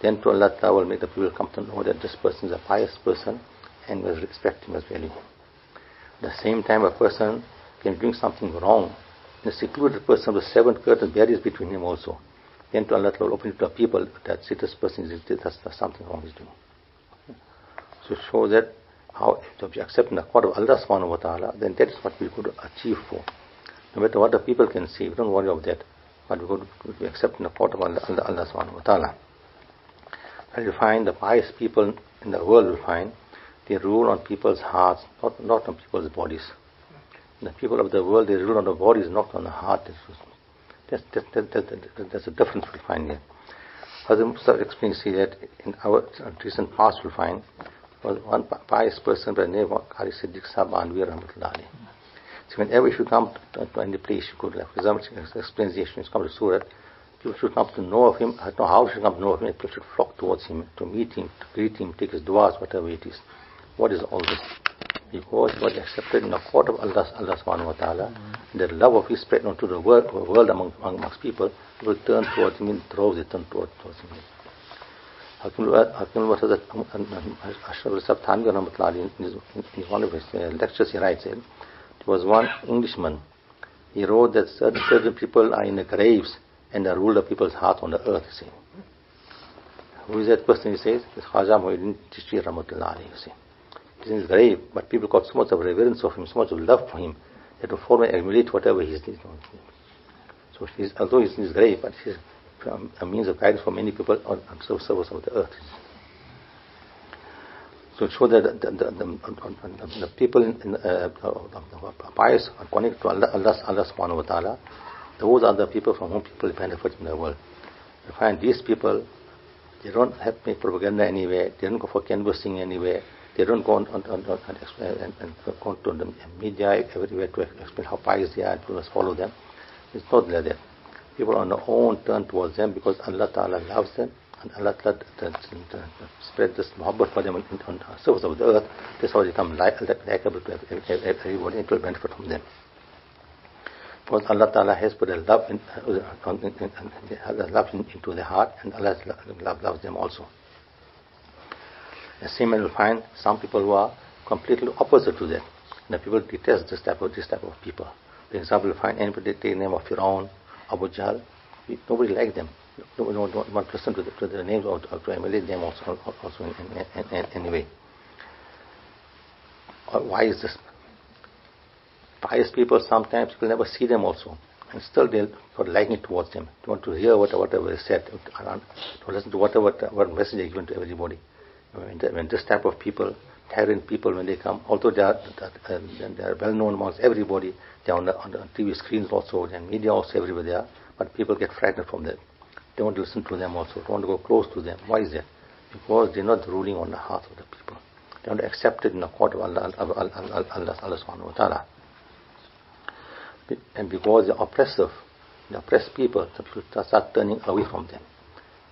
S1: then to Allah ta'ala will make the people come to know that this person is a pious person and will respect him as well. At the same time, a person can bring something wrong, and a secluded person with 7 curtain barriers between him also, then to Allah will open it to people that see this person that's something wrong is doing. So show that how to be accepting the court of Allah subhanahu wa ta'ala, then that is what we could achieve for. No matter what the people can see, we don't worry about that, but we could be accepting the court of Allah subhanahu wa ta'ala. And you find the pious people in the world will find they rule on people's hearts, not on people's bodies. And the people of the world, they rule on the bodies, not on the heart. That's a difference we'll find here. Hazrat Mustakim explains here that in our recent past we'll find was one pious person by the name of Qari Siddiq Sahab Anwir Rahmatullah Alayhi. So whenever you come to any place, you could, for example, explains the issue, you come to Surat, people should come to know of him, I don't know how should come to know of him, people should flock towards him, to meet him, to greet him, take his du'as, whatever it is. What is all this? Because it was accepted in the court of Allah subhanahu wa ta'ala, the love of his spread onto the world amongst people will turn towards him in droves, they turn towards him. Hakim Hazrat Ashraf Thanvi Rahmatullah in one of his lectures he writes, there was one Englishman, he wrote that certain people are in the graves and they rule the people's heart on the earth, you see. Who is that person, he says? It's Khaja Muhyiddin Chishti Rahmatullah alayhi, you see. He's in his grave, but people got so much of reverence of him, so much of love for him, that to follow and emulate whatever he's doing. So although he's in his grave, but he's a means of guidance for many people on surface of the earth. So show that the people in pious are connected to Allah subhanahu wa ta'ala. Those are the people from whom people benefit in the world. You find these people, they don't have make propaganda anywhere, they don't go for canvassing anywhere, they don't go on go to the media everywhere to explain how pious they are and people must follow them. It's not like that. People on their own turn towards them because Allah Ta'ala loves them and Allah Ta'ala spread this muhabbat for them on the surface of the earth. That's how they become likable to everybody and it will benefit from them. Because Allah Ta'ala has put a love, into their heart, and Allah loves them also. The same way you'll find some people who are completely opposite to that. And the people detest this type of people. For example, you find anybody take the name of Firaun, Abu Jahl, nobody likes them. Nobody don't want to listen to the names or to emulate them also in any way. Why is this? Pious people, sometimes you will never see them also, and still they'll got liking towards them. They want to hear whatever is said, to listen to whatever message is given to everybody. When this type of people, tyrant people, when they come, although they are well known amongst everybody, they are on the TV screens also, and media also everywhere they are, but people get frightened from them. They want to listen to them also, they want to go close to them. Why is that? Because they're not ruling on the hearts of the people. They want to accept it in the court of Allah subhanahu wa ta'ala. And because they're oppressive, the oppressed people, the people start turning away from them.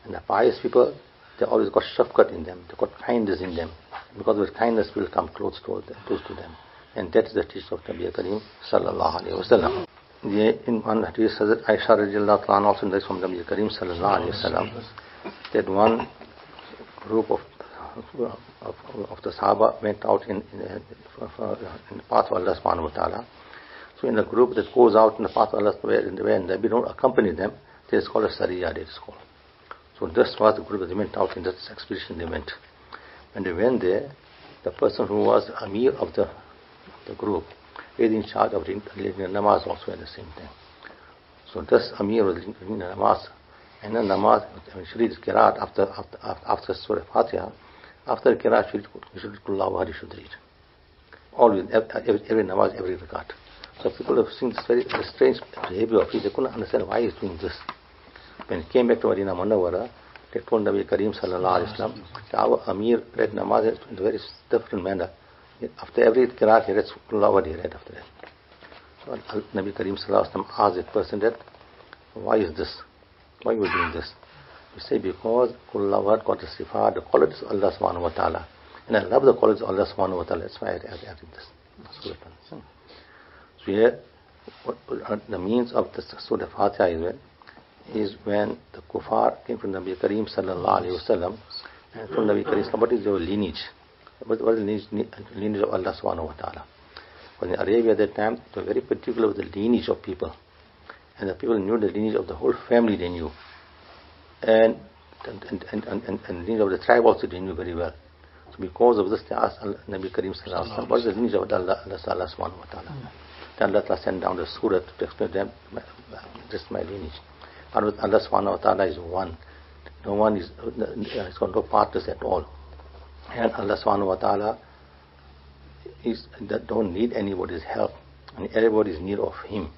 S1: And the pious people, they always got shafqat in them, they got kindness in them. Because of kindness, will come close to them. And that is the teaching of Nabi Kareem sallallahu alayhi wa sallam. In one hadith, Hazrat Aisha radiallahu ta'ala also knows from Nabi Kareem sallallahu alayhi wa sallam, that one group of the Sahaba went out in the path of Allah subhanahu wa ta'ala. So in the group that goes out in the path of Allah, and we don't accompany them, it is called a Sariyah, it is called. So this was the group that went out in this expedition they went. When they went there, the person who was Amir of the group is in charge of leading the namaz also at the same time. So this Amir was leading the namaz, and then namaz, when she reads Qiraat after Surah Fatiha, after Qiraat you should read Kullahu, you should read. Always, every namaz, every rakat. So people have seen this very strange behavior of it. They couldn't understand why he's doing this. When he came back to Madinah Munawwara, they told Nabi Kareem sallallahu alayhi wa sallam, our Amir read namaz in a very different manner. After every qiraat he read Kullahu, he read after that. So Nabi Kareem sallallahu alayhi wa sallam asked that person that, why is this? Why are you doing this? You say, because Kullahu got the sifat, the qualities of Allah subhanahu wa ta'ala. And I love the qualities of Allah subhanahu wa ta'ala. That's why I added this. So here, the means of the Surah Fatiha is when the kuffar came from Nabi Kareem sallallahu alayhi wa sallam, and from Nabi Kareem, what is your lineage? What is the lineage of Allah subhanahu wa ta'ala? Because in Arabia at that time, they were very particular with the lineage of people. And the people knew the lineage of the whole family they knew. And the lineage of the tribe also they knew very well. So because of this, they asked Nabi Kareem sallallahu alayhi wa sallam, what is the lineage of Allah subhanahu wa ta'ala? Then Allah sent down the surah to explain to them, this is my lineage. Allah subhanahu wa ta'ala is one. No one is, he's got no partners at all. And Allah subhanahu wa ta'ala don't need anybody's help. And everybody is in need of Him.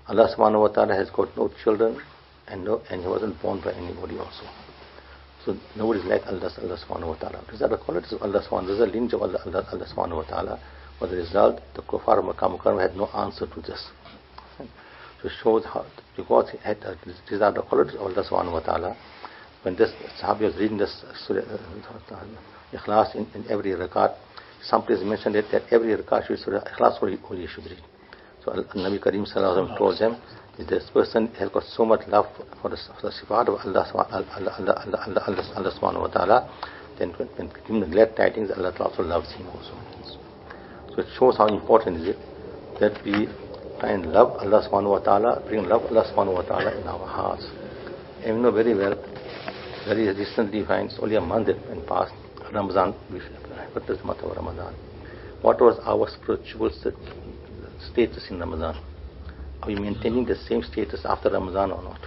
S1: Allah subhanahu wa ta'ala has got no children and He wasn't born by anybody also. So nobody is like Allah subhanahu wa ta'ala. These are the qualities of Allah subhanahu wa ta'ala. These are the lineage of Allah subhanahu wa ta'ala. But the result, the kuffar of Makkah Mukarramah had no answer to this. So it shows how, because these are the qualities of Allah subhanahu wa ta'ala. When this Sahab was reading this Surah Ikhlas in every rakat, some place mentioned that every rakat should Surah Ikhlas only should read. So Nabi Kareem sallallahu alaihi wasallam told them, if this person has got so much love for the sifat of Allah subhanahu wa ta'ala, then when giving the glad tidings, Allah also loves him also. So it shows how important is it that we try and love Allah subhanahu wa ta'ala, bring love Allah subhanahu wa ta'ala in our hearts. And we know very well, very recently, it's only a month that went past, Ramadan, what is the month of Ramadan? What was our spiritual status in Ramadan? Are we maintaining the same status after Ramadan or not?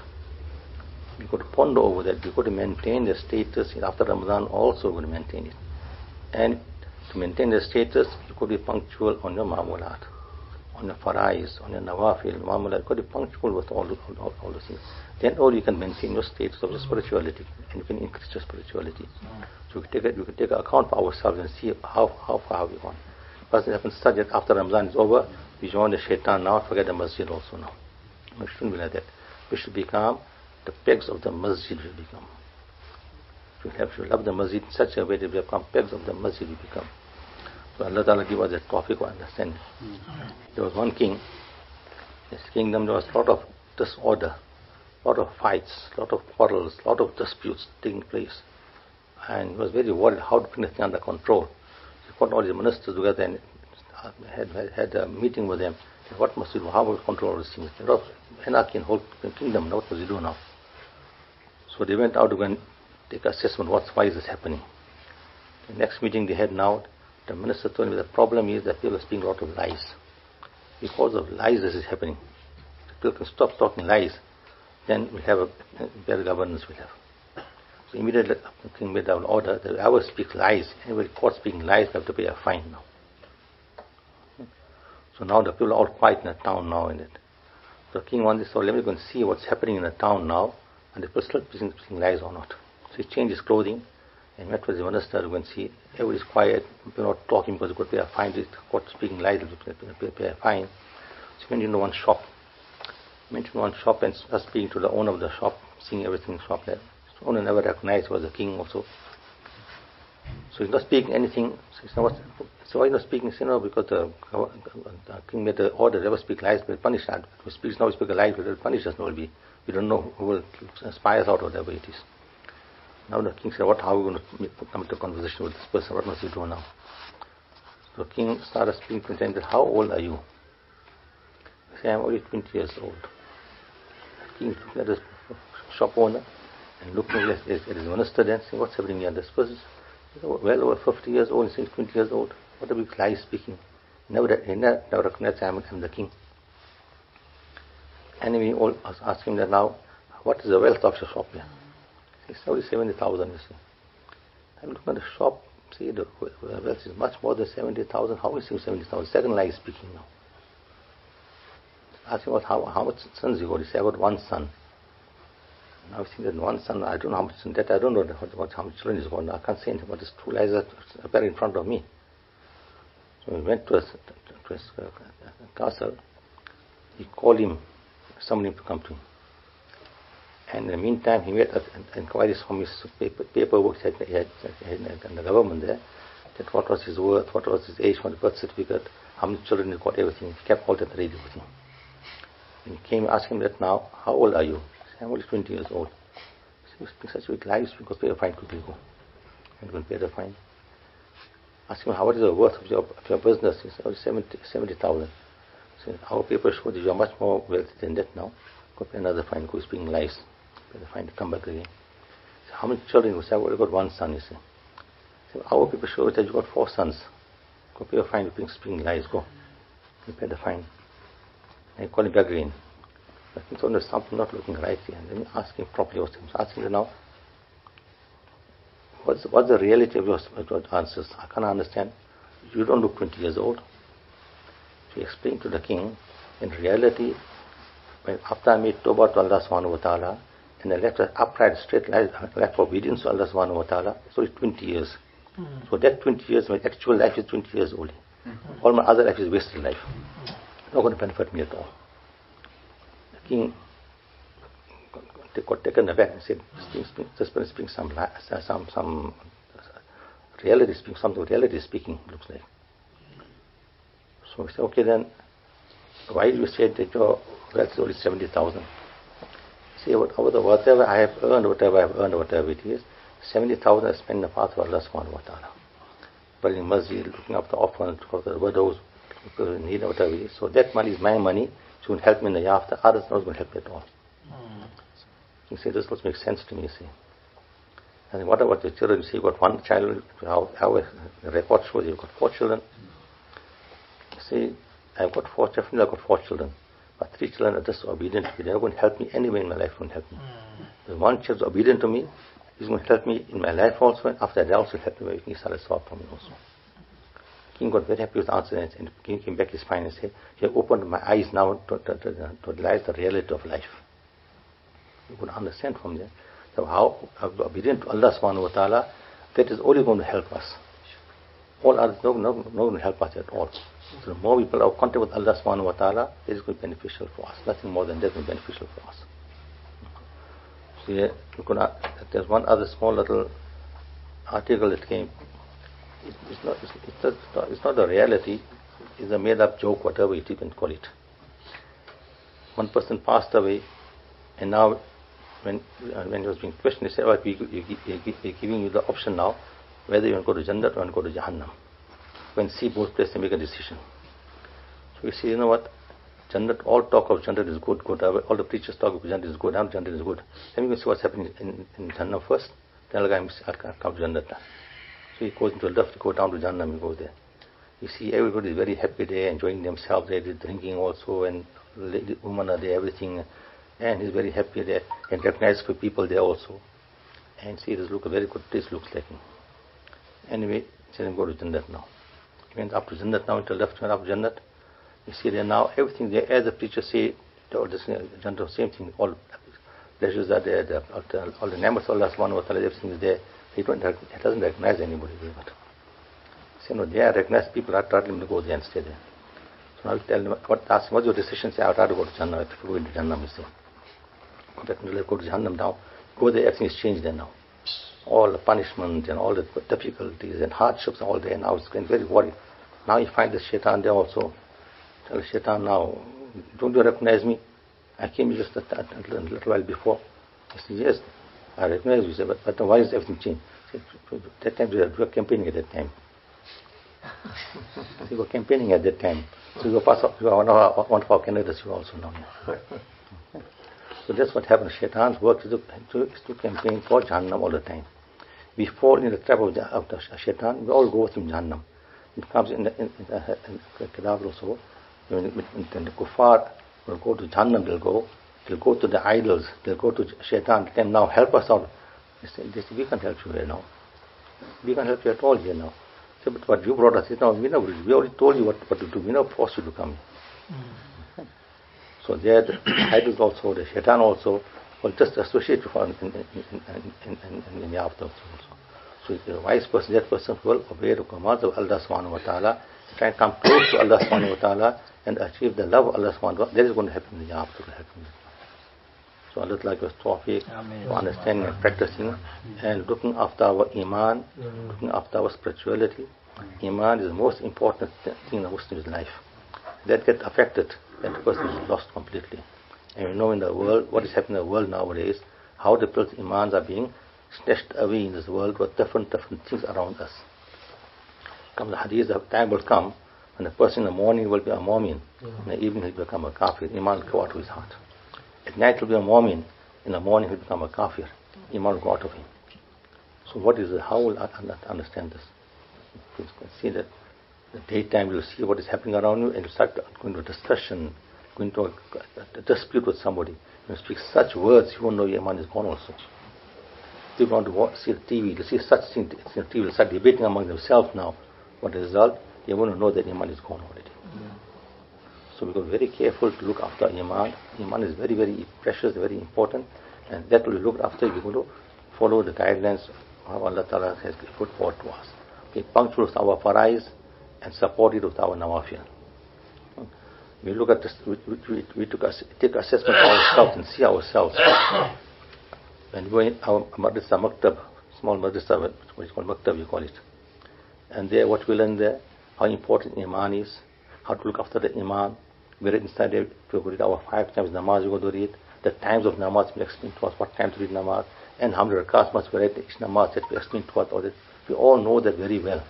S1: We got to ponder over that. We got to maintain the status after Ramadan also, we got to maintain it. And to maintain the status, you could be punctual on your ma'amulat, on your farais, on your nawafil, ma'amulat. You could be punctual with all those things. Then all you can maintain your status of your spirituality, and you can increase your spirituality. So we can take account for ourselves and see how far have we gone. But it happens such that after Ramadan is over, we join the shaitan now, forget the masjid also now. We shouldn't be like that. We should become the pegs of the masjid will become. We have to love the masjid in such a way that we become pegs of the masjid we become. So Allah Ta'ala give us that tawfiq of understanding. There was one king, His kingdom, there was a lot of disorder, a lot of fights, a lot of quarrels, a lot of disputes taking place. And he was very worried how to bring the thing under control. He got all the ministers together and had a meeting with them. What must we do? How will we control these things? A lot of anarchy in the whole kingdom. What must we do now? So they went out to go and take assessment. Why is this happening? The next meeting they had now, the minister told me the problem is that people are speaking a lot of lies. Because of lies, this is happening. If people can stop talking lies, then we'll have a better governance. We'll have. So immediately, the king made an order that whoever speaks lies, anybody caught speaking lies, they have to pay a fine now. So now the people are all quiet in the town now in it. So the king wanted to say, let me go and see what's happening in the town now, and the people still speaking lies or not. So he changed his clothing and met with the minister to go and see. Everybody's quiet, people are not talking because they could pay a fine. They caught speaking lies, they pay a fine. So he went into one shop. And started speaking to the owner of the shop, seeing everything in the shop there. The owner never recognized he was the king also. So he's not speaking anything. So he said, so why are you not speaking? He said, no, because the king made the order, never speak lies, we'll punish that. If we speak a lie, we'll punish us. No, we don't know who will spy us out or whatever it is. Now the king said, how are we going to come into conversation with this person? What must we do now? So the king started speaking to him, how old are you? He said, I'm only 20 years old. The king looked at his shop owner and looking at his minister then, saying, what's happening here? This person is well over 50 years old, he's 20 years old. What a big lie speaking. He never recognized I'm the king. And we all asked him that now, what is the wealth of your shop here? He said, only 70,000, you see. I'm looking at the shop, see, the wealth is much more than 70,000. How is it 70,000? Second lie speaking now. Ask him about how much sons you got. He said, I got one son. Now I think that one son, I don't know how much in debt, I don't know how much children he's got. I can't say anything about this. Two lies that appear in front of me. So we went to his castle. He called him, summoned him to come to him. And in the meantime, he made inquiries from his paperwork he had in the government there, that what was his worth, what was his age, what birth certificate, how many children he got, everything. He kept all that ready with him. And he came and asked him that now, how old are you? He said, I'm only 20 years old. He said, you speak such big lies, because pay a fine quickly go. And go and pay the fine. Ask him, what is the worth of your business? He said, 70,000. He said, our papers show that you are much more wealthy than that now. Go pay another fine, go speaking lies. Pay the fine to come back again. He said, how many children? He said, I've only got one son, he said. He said, our people show that you got 4 sons. Go pay a fine, speaking lies, go. You pay the fine. And he called him back again. I think there's something not looking right here. And then ask him properly what he was asking him now. What's the reality of your answers? I can't understand. You don't look 20 years old. So he explained to the king, in reality, after I made Tawbah to Allah subhanahu wa ta'ala, and I left an upright, straight life of obedience to Allah subhanahu wa ta'ala, so it's 20 years. So that 20 years, my actual life is 20 years only. All my other life is wasted life. Not going to benefit me at all. The king got taken aback and said, this person speaks some reality speaking, something reality speaking, looks like. So he said, okay then, why do you say that your wealth is only 70,000? See, whatever I have earned, whatever it is, 70,000 I spent in the path of Allah subhanahu wa ta'ala. Building masjid, looking after orphans, for the widows, people in need, whatever it is. So that money is my money, it will help me in the year after. Others not going to help me at all. You see, this doesn't make sense to me, you see. And what about the children? You see, you've got one child, how the record shows you've got 4 children. You see, I've got 4 children. But 3 children are just obedient to me. They're not going to help me anyway in my life, won't help me. The one child is obedient to me, he's going to help me in my life also, and after that also help me by making salah sawab for me also. The king got very happy with the answer, and the king came back his spine and said, you have opened my eyes now to realize the reality of life. You could understand from there that how obedient to Allah subhanahu wa ta'ala, that is only going to help us. All others not going to help us at all. So the more people are contact with Allah subhanahu wa ta'ala, it is going to be beneficial for us. Nothing more than that will be beneficial for us. So yeah, there's one other small little article that came. It's not a reality. It's a made up joke, whatever you can call it. one person passed away, and now when he was being questioned, he said, well, we're giving you the option now, whether you want to go to Jannah or you want to go to Jahannam. When see both places and make a decision. So you see, you know what? Jannah, all talk of Jannah is good. All the preachers talk of Jannah is good. Jannah is good. Then we can see what's happening in Jannah first. Then I'll come to Jannah. So he goes into the left, go down to Jannah, and go there. You see, everybody is very happy there, enjoying themselves there, drinking also, and the women are there, everything. And he's very happy there, and recognized for people there also. And see, this look a very good place looks like him. Anyway, he said, go to Jannah now. He went up to Jannah now, to the left, went up to Jannah. You see there now, everything there, as the preachers say, all this Jannah, same thing, all pleasures are there, all the names of Allah subhanahu wa ta'ala, everything is there. He doesn't recognize anybody there. But see, no, they are recognized people are telling him to go there and stay there. So now you tell them, ask him, what's your decision? Say, I would rather go to Jannah. If you go into Jannah, you say. Go to Jahannam now. Go there, everything is changed there now. All the punishment and all the difficulties and hardships are all there. Now it's getting very worried. Now you find the shaitan there also. Tell the shaitan now, don't you recognize me? I came just a little while before. He said, yes, I recognize you. He said, but why is everything changed? Said, that time you were campaigning at that time. You were campaigning at that time. So you are one of our candidates, you also know. So that's what happens. Shaitan's work is to campaign for Jahannam all the time. We fall in the trap of the Shaitan. We all go with him Jahannam. It comes in the Kitab also. When the kuffar will go to Jahannam, they'll go to the idols, they'll go to Shaitan, then now help us out. They say, we can't help you here now. We can't help you at all here now. So, but what you brought us is now, we already told you what to do. We never forced you to come here. So there, the idols also, the Shaitan also, will just associate you in the afterwards also. So the wise person, that person will obey the commands of Allah subhanahu wa ta'ala, try and come close to Allah subhanahu wa ta'ala, and achieve the love of Allah subhanahu wa ta'ala. That is going to happen in the afterlife. So Allah like us tawfiq for understanding and practicing and looking after our iman, looking after our spirituality. Iman is the most important thing in a Muslim's life. That gets affected, that person is lost completely. And we know in the world, what is happening in the world nowadays, how the people's imans are being snatched away in this world with different things around us. Come the hadith, the time will come when a person in the morning will be a mu'min, in the evening he'll become a kafir. Iman will go out of his heart. At night he'll be a mu'min, in the morning he'll become a kafir. Iman will go out of him. So what is it? How will I understand this? You can see that the daytime you'll see what is happening around you, and you start going to a discussion, going to a dispute with somebody. You speak such words, you won't know your iman is gone also. If you want to see the TV, to see such things, the TV will start debating among themselves now. What the result? They want to know that iman is gone already. So we got to be very careful to look after iman. Iman is very, very precious, very important, and that will be looked after if we're going to follow the guidelines of Allah Ta'ala has put forward to us. Be punctual with our farais and support it with our nawafil. We look at this, we take assessment of ourselves and see ourselves. When we go in our madrasa maktab, small madrasa, what is called maktab, you call it. And there, what we learn there, how important iman is, how to look after the iman. We read inside there, we read our 5 times namaz, we go to read. The times of namaz, we explain to us what time to read namaz, and how many rakats must we read each namaz, that we explain to us all that. We all know that very well.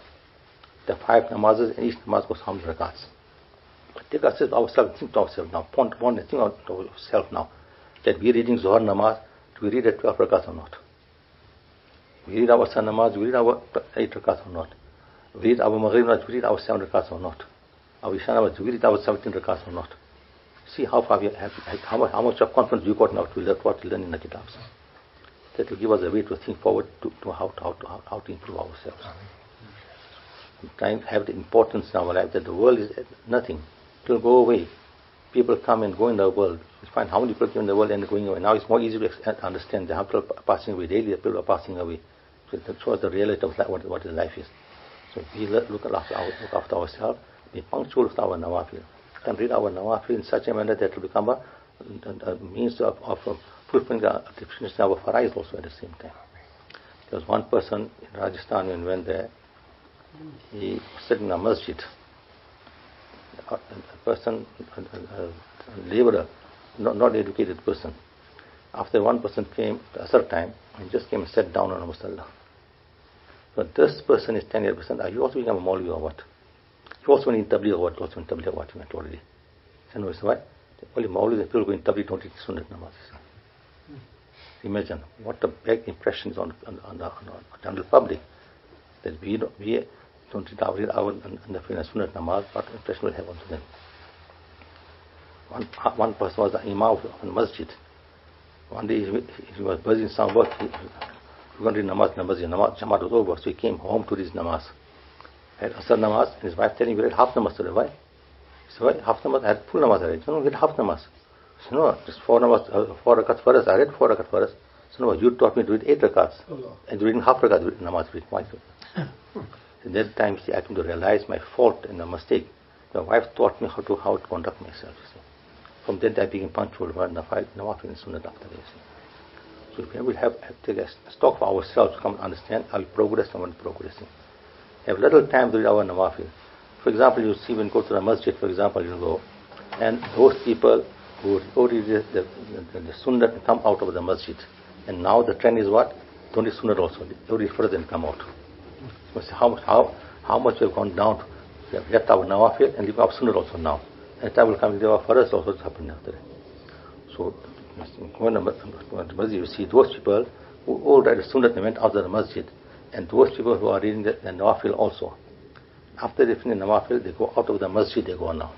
S1: The 5 namazes, and each namaz goes how many rakats. Take ourselves, think to ourselves now, point and think to ourselves now, that we are reading Zohar namaz, do we read at 12 rakats or not? We read our Asr namaz, we read our 8 rakats or not? We read our Maghrib namaz, we read our 7 rakats or not? Our Isha namaz, we read our 17 rakats or not? See how far we have, how much of confidence we got now to learn what we learn in the kitabs. That will give us a way to think forward to how to improve ourselves. We try and have the importance in our life that the world is nothing. It will go away. People come and go in the world. You find how many people in the world and going away. Now it's more easy to understand that how people are passing away daily. People are passing away. So that shows the reality of what life is. So we look after ourselves. Be punctual with our nawafil. And read our nawafil in such a manner that it will become a means of fulfilling the definition of our farais also at the same time. There was one person in Rajasthan when we went there. He was sitting in a masjid. A person, a laborer, not educated person. After one person came at Asr time, and just came and sat down on a musalla. So this person is 10%. Are you also become a Maulvi or what? You also in Tabligh or what? Also in Tabligh what you meant already. So no, why? Only Maulvis and people going Tabligh don't eat Sunnat namaz. Imagine what a big impression is on the general public, that we don't eat our Sunnat namaz, what impression will have on them. One person was the Imam of a masjid. One day he was busy in some work. He couldn't read namaz, Jamaat was over, so he came home to read his namaz. He had Asr namaz, and his wife telling him, we read half namaz today. Why? He said, why? Half namaz? I had full namaz already. So no, we read half namaz. So no, just 4 rakats for us. I read 4 rakats for us. So no, you taught me to read 8 rakats. And reading half rakat namaz. Why? At that time, I came to realize my fault and a mistake. My wife taught me how to conduct myself. From then I became punctual for Nawafil and Sunnat after this. So we will have to take a stock for ourselves to come and understand how we progress and when progressing. Have little time to read our Nawafil. For example, you see when you go to the masjid, for example, you go, and those people who read the Sunnat and come out of the masjid. And now the trend is what? Don't read Sunnat also. They read first and come out. So how much we have gone down. We have left our Nawafil and leave our Sunnat also now. And time will come to our first also to happen after that. So when the masjid, you see those people who all read the Sunnat and went out of the masjid, and those people who are reading the Nawafil also. After they finish the Nawafil, they go out of the masjid, they go now.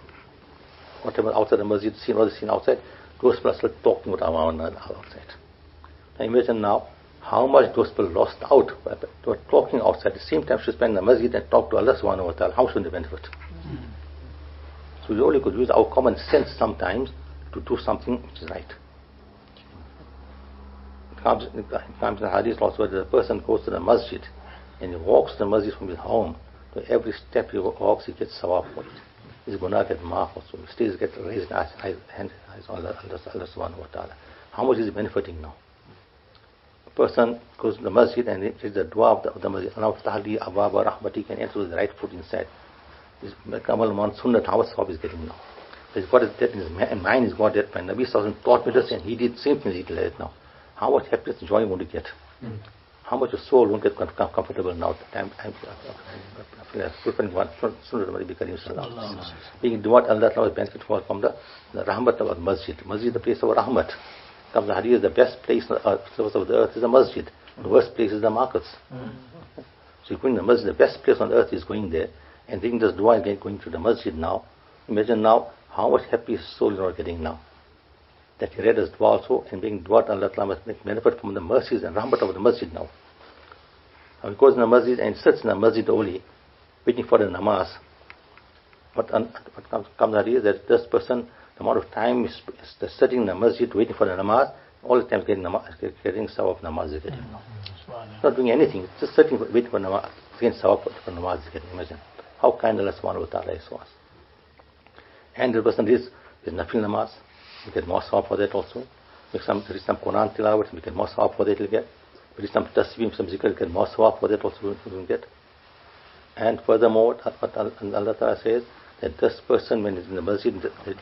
S1: Whatever outside the masjid, seen all the scene outside, those people are still talking about our outside. Now imagine now how much those people lost out. They were talking outside. At the same time, should spend in the masjid and talk to Allah subhanahu wa ta'ala. How should they benefit? So we only could use our common sense sometimes to do something which is right. It comes in the hadith also that a person goes to the masjid and he walks to the masjid from his home. So every step he walks, he gets sawab for it. His guna get maaf also. His stays get raised eyes on Allah subhanahu wa ta'ala. How much is he benefiting now? A person goes to the masjid and it is the dua of the masjid. Allah ta'ala ababa rahmati, can enter with the right foot inside. His Kamal Man Sunnat, how much sawab is getting now? He's got it in his mind, he's got that. My Nabi Sallallahu taught me this and he did same thing he did it now. How much happiness and joy won't you get? How much your soul won't get comfortable now? I'm fulfilling one Sunnah of Nabi Kareem Sallallahu. Being what Allah is benefit from the rahmat of the masjid. Masjid is the place of rahmat. Comes the hadith, the best place on the surface of the earth is the masjid. The worst place is the markets. So you're going to the masjid, the best place on the earth is going there. And thinking this dua again going to the masjid now. Imagine now how much happy soul you are getting now. That he read his dua also and being dua to Allah must make benefit from the mercies and rahmat of the masjid now. He goes in the masjid and sits in the masjid only, waiting for the namaz. What comes out is that this person, the amount of time is sitting in the masjid waiting for the namaz, all the time getting sawab of namaz is getting now. Not doing anything, just sitting waiting for namaz, getting sawab for namaz is getting. Imagine how kind Allah subhanahu wa ta'ala is to us. And the person is nafil namaz, we get more sawab for that also. There is some Quran tilawat, we get more sawab for that we get. There is some tasbih, some zikr, we get more sawab for that also we will get. And furthermore, what Allah Ta'ala says, that this person when he is in the masjid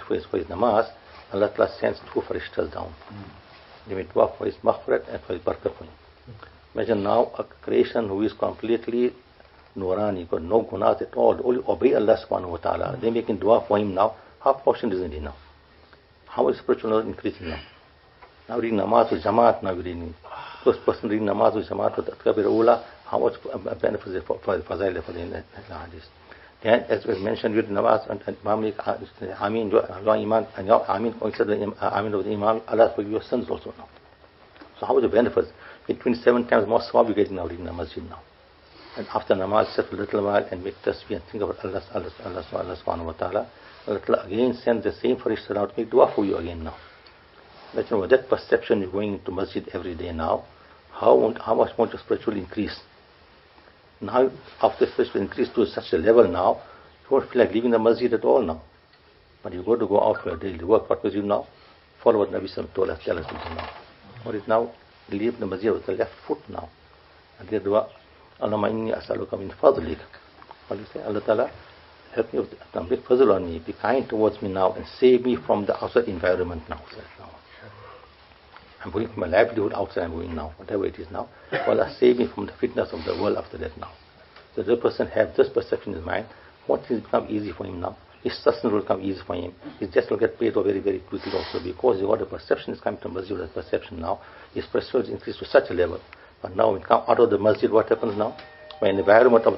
S1: for his namaz, Allah Ta'ala sends 2 farishtas down. They may dua for his maghfirat and for his barakat for him. Imagine now a creation who is completely Nurani, got no gunas at all, only obey Allah subhanahu wa ta'ala. They making dua for him now. How portion isn't he now? How is spiritual knowledge increasing now? Now reading namaz with jamaat, now reading. Those person reading namaz with jamaat with Kabir Ula, how much benefits for the fazail for the hadith. Then as was mentioned with namaz and Imam Amin, Iman, and Amin coincided Amin of the Imam, Allah forgive your sins also now. So how is the benefits? 27 times more sawab you getting now reading namaz now. And after namaz, sit for a little while and make tasbih and think about Allah subhanahu wa ta'ala. Allah again sends the same farishta now to make dua for you again now. Let you know that perception you're going to masjid every day now, how much more your spiritual increase. Now, after spiritual increase to such a level now, you won't feel like leaving the masjid at all now. But you got to go out for your daily work. What was you now? Follow what Nabi Sallallahu told us, tell us to do now. What is now? Leave the masjid with the left foot now. And they dua, Allahumma inni as'aluka min fadlik. What do you say? Allah Ta'ala, help me, make fazl on me, be kind towards me now, and save me from the outside environment now. I'm going for my livelihood outside, I'm going now, whatever it is now. Allah, save me from the fitness of the world after that now. So the person have this perception in his mind, what things become easy for him now. His sustenance will become easy for him. His just will get paid very, very quickly also, because what the perception is coming to masjid as perception now, his perception is increased to such a level. But now when we come out of the masjid, what happens now? When the environment of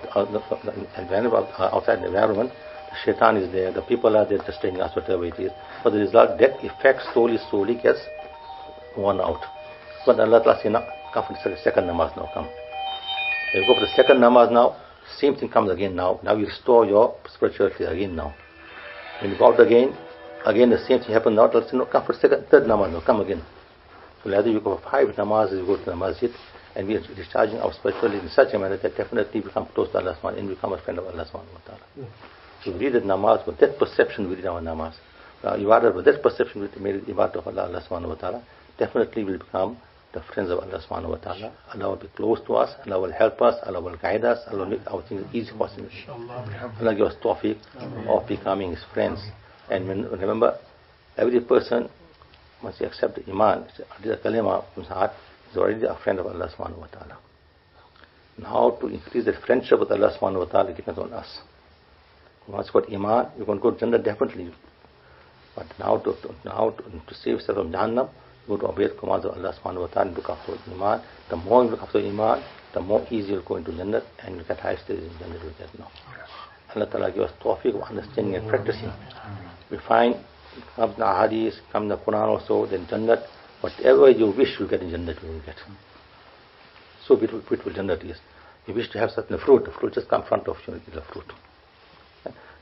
S1: outside the environment, the shaitan is there, the people are there just telling us whatever it is. But the result, that effect slowly gets worn out. But Allah Ta'ala says, now, come for the second namaz now, come. When you go for the second namaz now, same thing comes again now. Now you restore your spirituality again now. When you go out again the same thing happens now. Allah says, no, come for the third namaz now, come again. So whether you go for 5 namazes, you go to the masjid, and we are discharging our spirituality in such a manner that definitely we become close to Allah subhanahu and become a friend of Allah subhanahu wa ta'ala. So we read that namaz, with that perception we read our namaz. Ibadah, with that perception we made ibadah of Allah subhanahu wa ta'ala, definitely will become the friends of Allah subhanahu wa ta'ala. Allah will be close to us, Allah will help us, Allah will guide us, Allah will make our things easy for us. Allah give us tawfiq of becoming His friends. And remember, every person, once he accepts the iman, the kalima from his heart, is already a friend of Allah subhanahu wa ta'ala. Now to increase that friendship with Allah subhanahu wa ta'ala depends on us. Once you got iman, you're going to go to Jannah definitely. But now to save yourself from Jahannam, you go to obey the commands of Allah subhanahu wa ta'ala and look after iman. The more you look after iman, the more easy you'll go into Jannah, and you get high stages in Jannah with that now. Allah ta'ala give us tawfiq of understanding and practicing. We find, comes in the hadith, comes in the Quran also, then Jannah, whatever you wish you get in Jannah, you will get. So beautiful Jannah is. You wish to have certain fruit, the fruit just come in front of you, the fruit.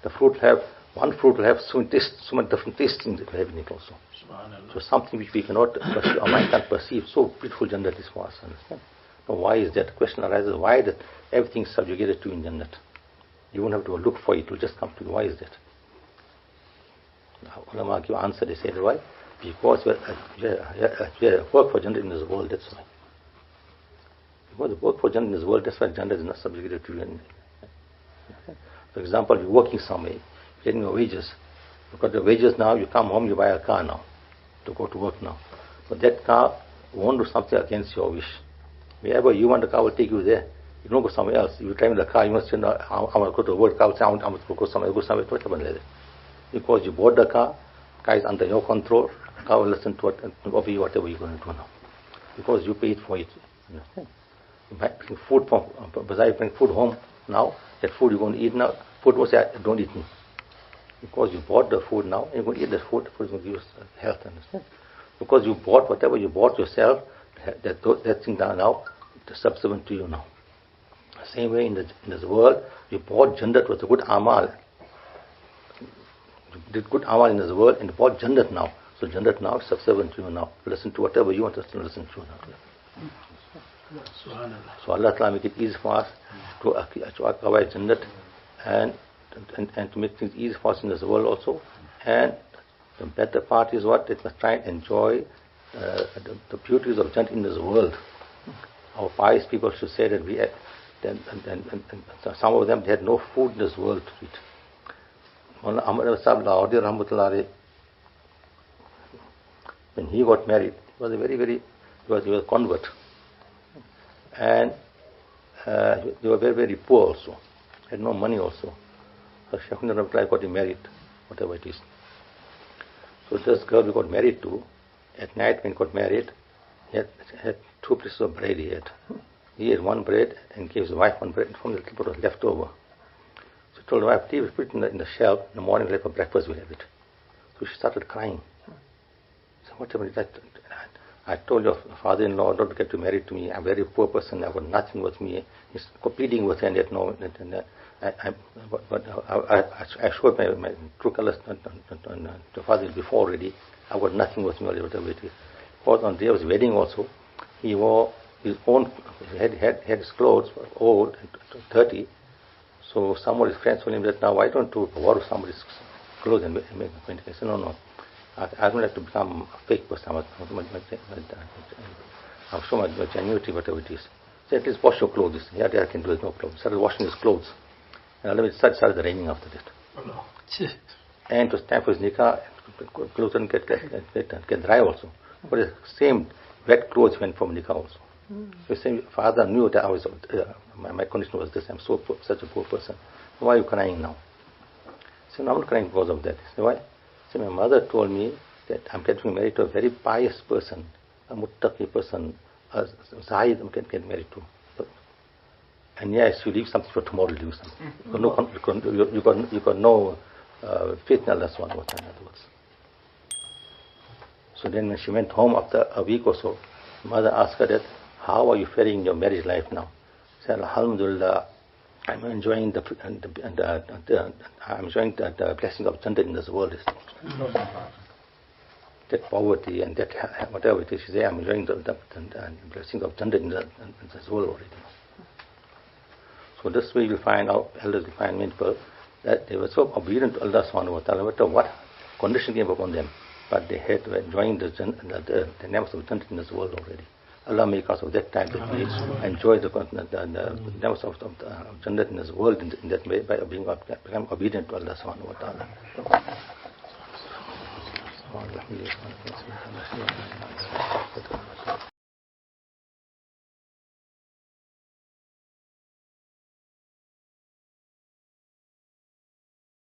S1: The fruit one fruit will have so many different tastes in it will have in it also. So something which we cannot perceive, our mind can't perceive, so beautiful Jannah is for us, understand? Now why is that? The question arises, why that everything is subjugated to in Jannah? You won't have to look for it, it will just come to you. Why is that? Ulama give answer, they said why? Because we work for Jannah in this world, that's why. Because the work for Jannah in this world, that's why Jannah is not subjugated to you. For example, you're working somewhere, getting your wages. You got the wages now, you come home, you buy a car now, to go to work now. But that car won't do something against your wish. Wherever you want, the car will take you there. You don't go somewhere else. If you drive in the car, you must say, no, I want to go to work, car will say, I want to go somewhere, what happened like that? Because you bought the car is under your control, the car will listen to whatever you're going to do now. Because you paid for it. Understand? You bring food from bazaar, you bring food home now, that food you're going to eat now, food will say, don't eat me. Because you bought the food now, and you're going to eat the food is going to give you health, understand? Because you bought whatever you bought yourself, that thing now is subsequent to you now. Same way in this world, you bought Jannah with a good amal. You did good amal in this world and you bought Jannah now. So Jannah now is subsequent to you now. Listen to whatever you want us to listen to now. So Allah Ta'ala make it easy for us to acquire Jannah and to make things easy for us in this world also. And the better part is what? It must try and enjoy the beauties of Jannah in this world. Our pious people should say that some of them they had no food in this world to eat. Molana Sahab, when he got married, he was he was a convert, and they were very, very poor also, had no money also. So Shaykh got him married, whatever it is. So this girl we got married to, at night when he got married, he had 2 pieces of bread he had. He had 1 bread and gave his wife 1 bread, and from the little bit was left over. So he told the wife, please put it in the shelf, in the morning we'll have for breakfast, we'll have it. So she started crying. So what happened? I told your father-in-law not to get married to me. I'm a very poor person, I've got nothing with me. He's pleading with her, and yet no. I showed my true colors to the father before already. I've got nothing with me, whatever it is. Because on the day of his wedding also, he wore his own, had his clothes, old, 30. So some of his friends told him that, now why don't you borrow somebody's clothes and make a point? I said, no. I don't like to become a fake person. I'm sure my genuinity, whatever it is. So at least wash your clothes. Yeah, I can do it, no problem. Started washing his clothes. And all of it started raining after that. And it was time for his nikah, clothes and get dry also. But the same wet clothes went from nikah also. The same father knew that I was, my condition was this. I'm so poor, such a poor person. Why are you crying now? I said, no, I'm not crying because of that. I said, why? So my mother told me that I'm getting married to a very pious person, a muttaqi person, a Zahid I'm getting married to. And yes, you leave something for tomorrow, leave something. You got no faith in Allah subhanahu wa ta'ala, in other words. So then when she went home after a week or so, mother asked her that, how are you faring in your marriage life now? She said, Alhamdulillah, I'm enjoying the blessing of Jannah in this world. That poverty and that whatever it is, she said, I'm enjoying the blessing of Jannah in this world already. So this way you'll find our elders will find people that they were so obedient to Allah subhanahu wa ta'ala, no matter what condition came upon them, but they had to enjoy the names of Jannah in this world already. Allah make us of that time that we enjoy the names of Jannah in this world in that way by being obedient to Allah subhanahu wa ta'ala.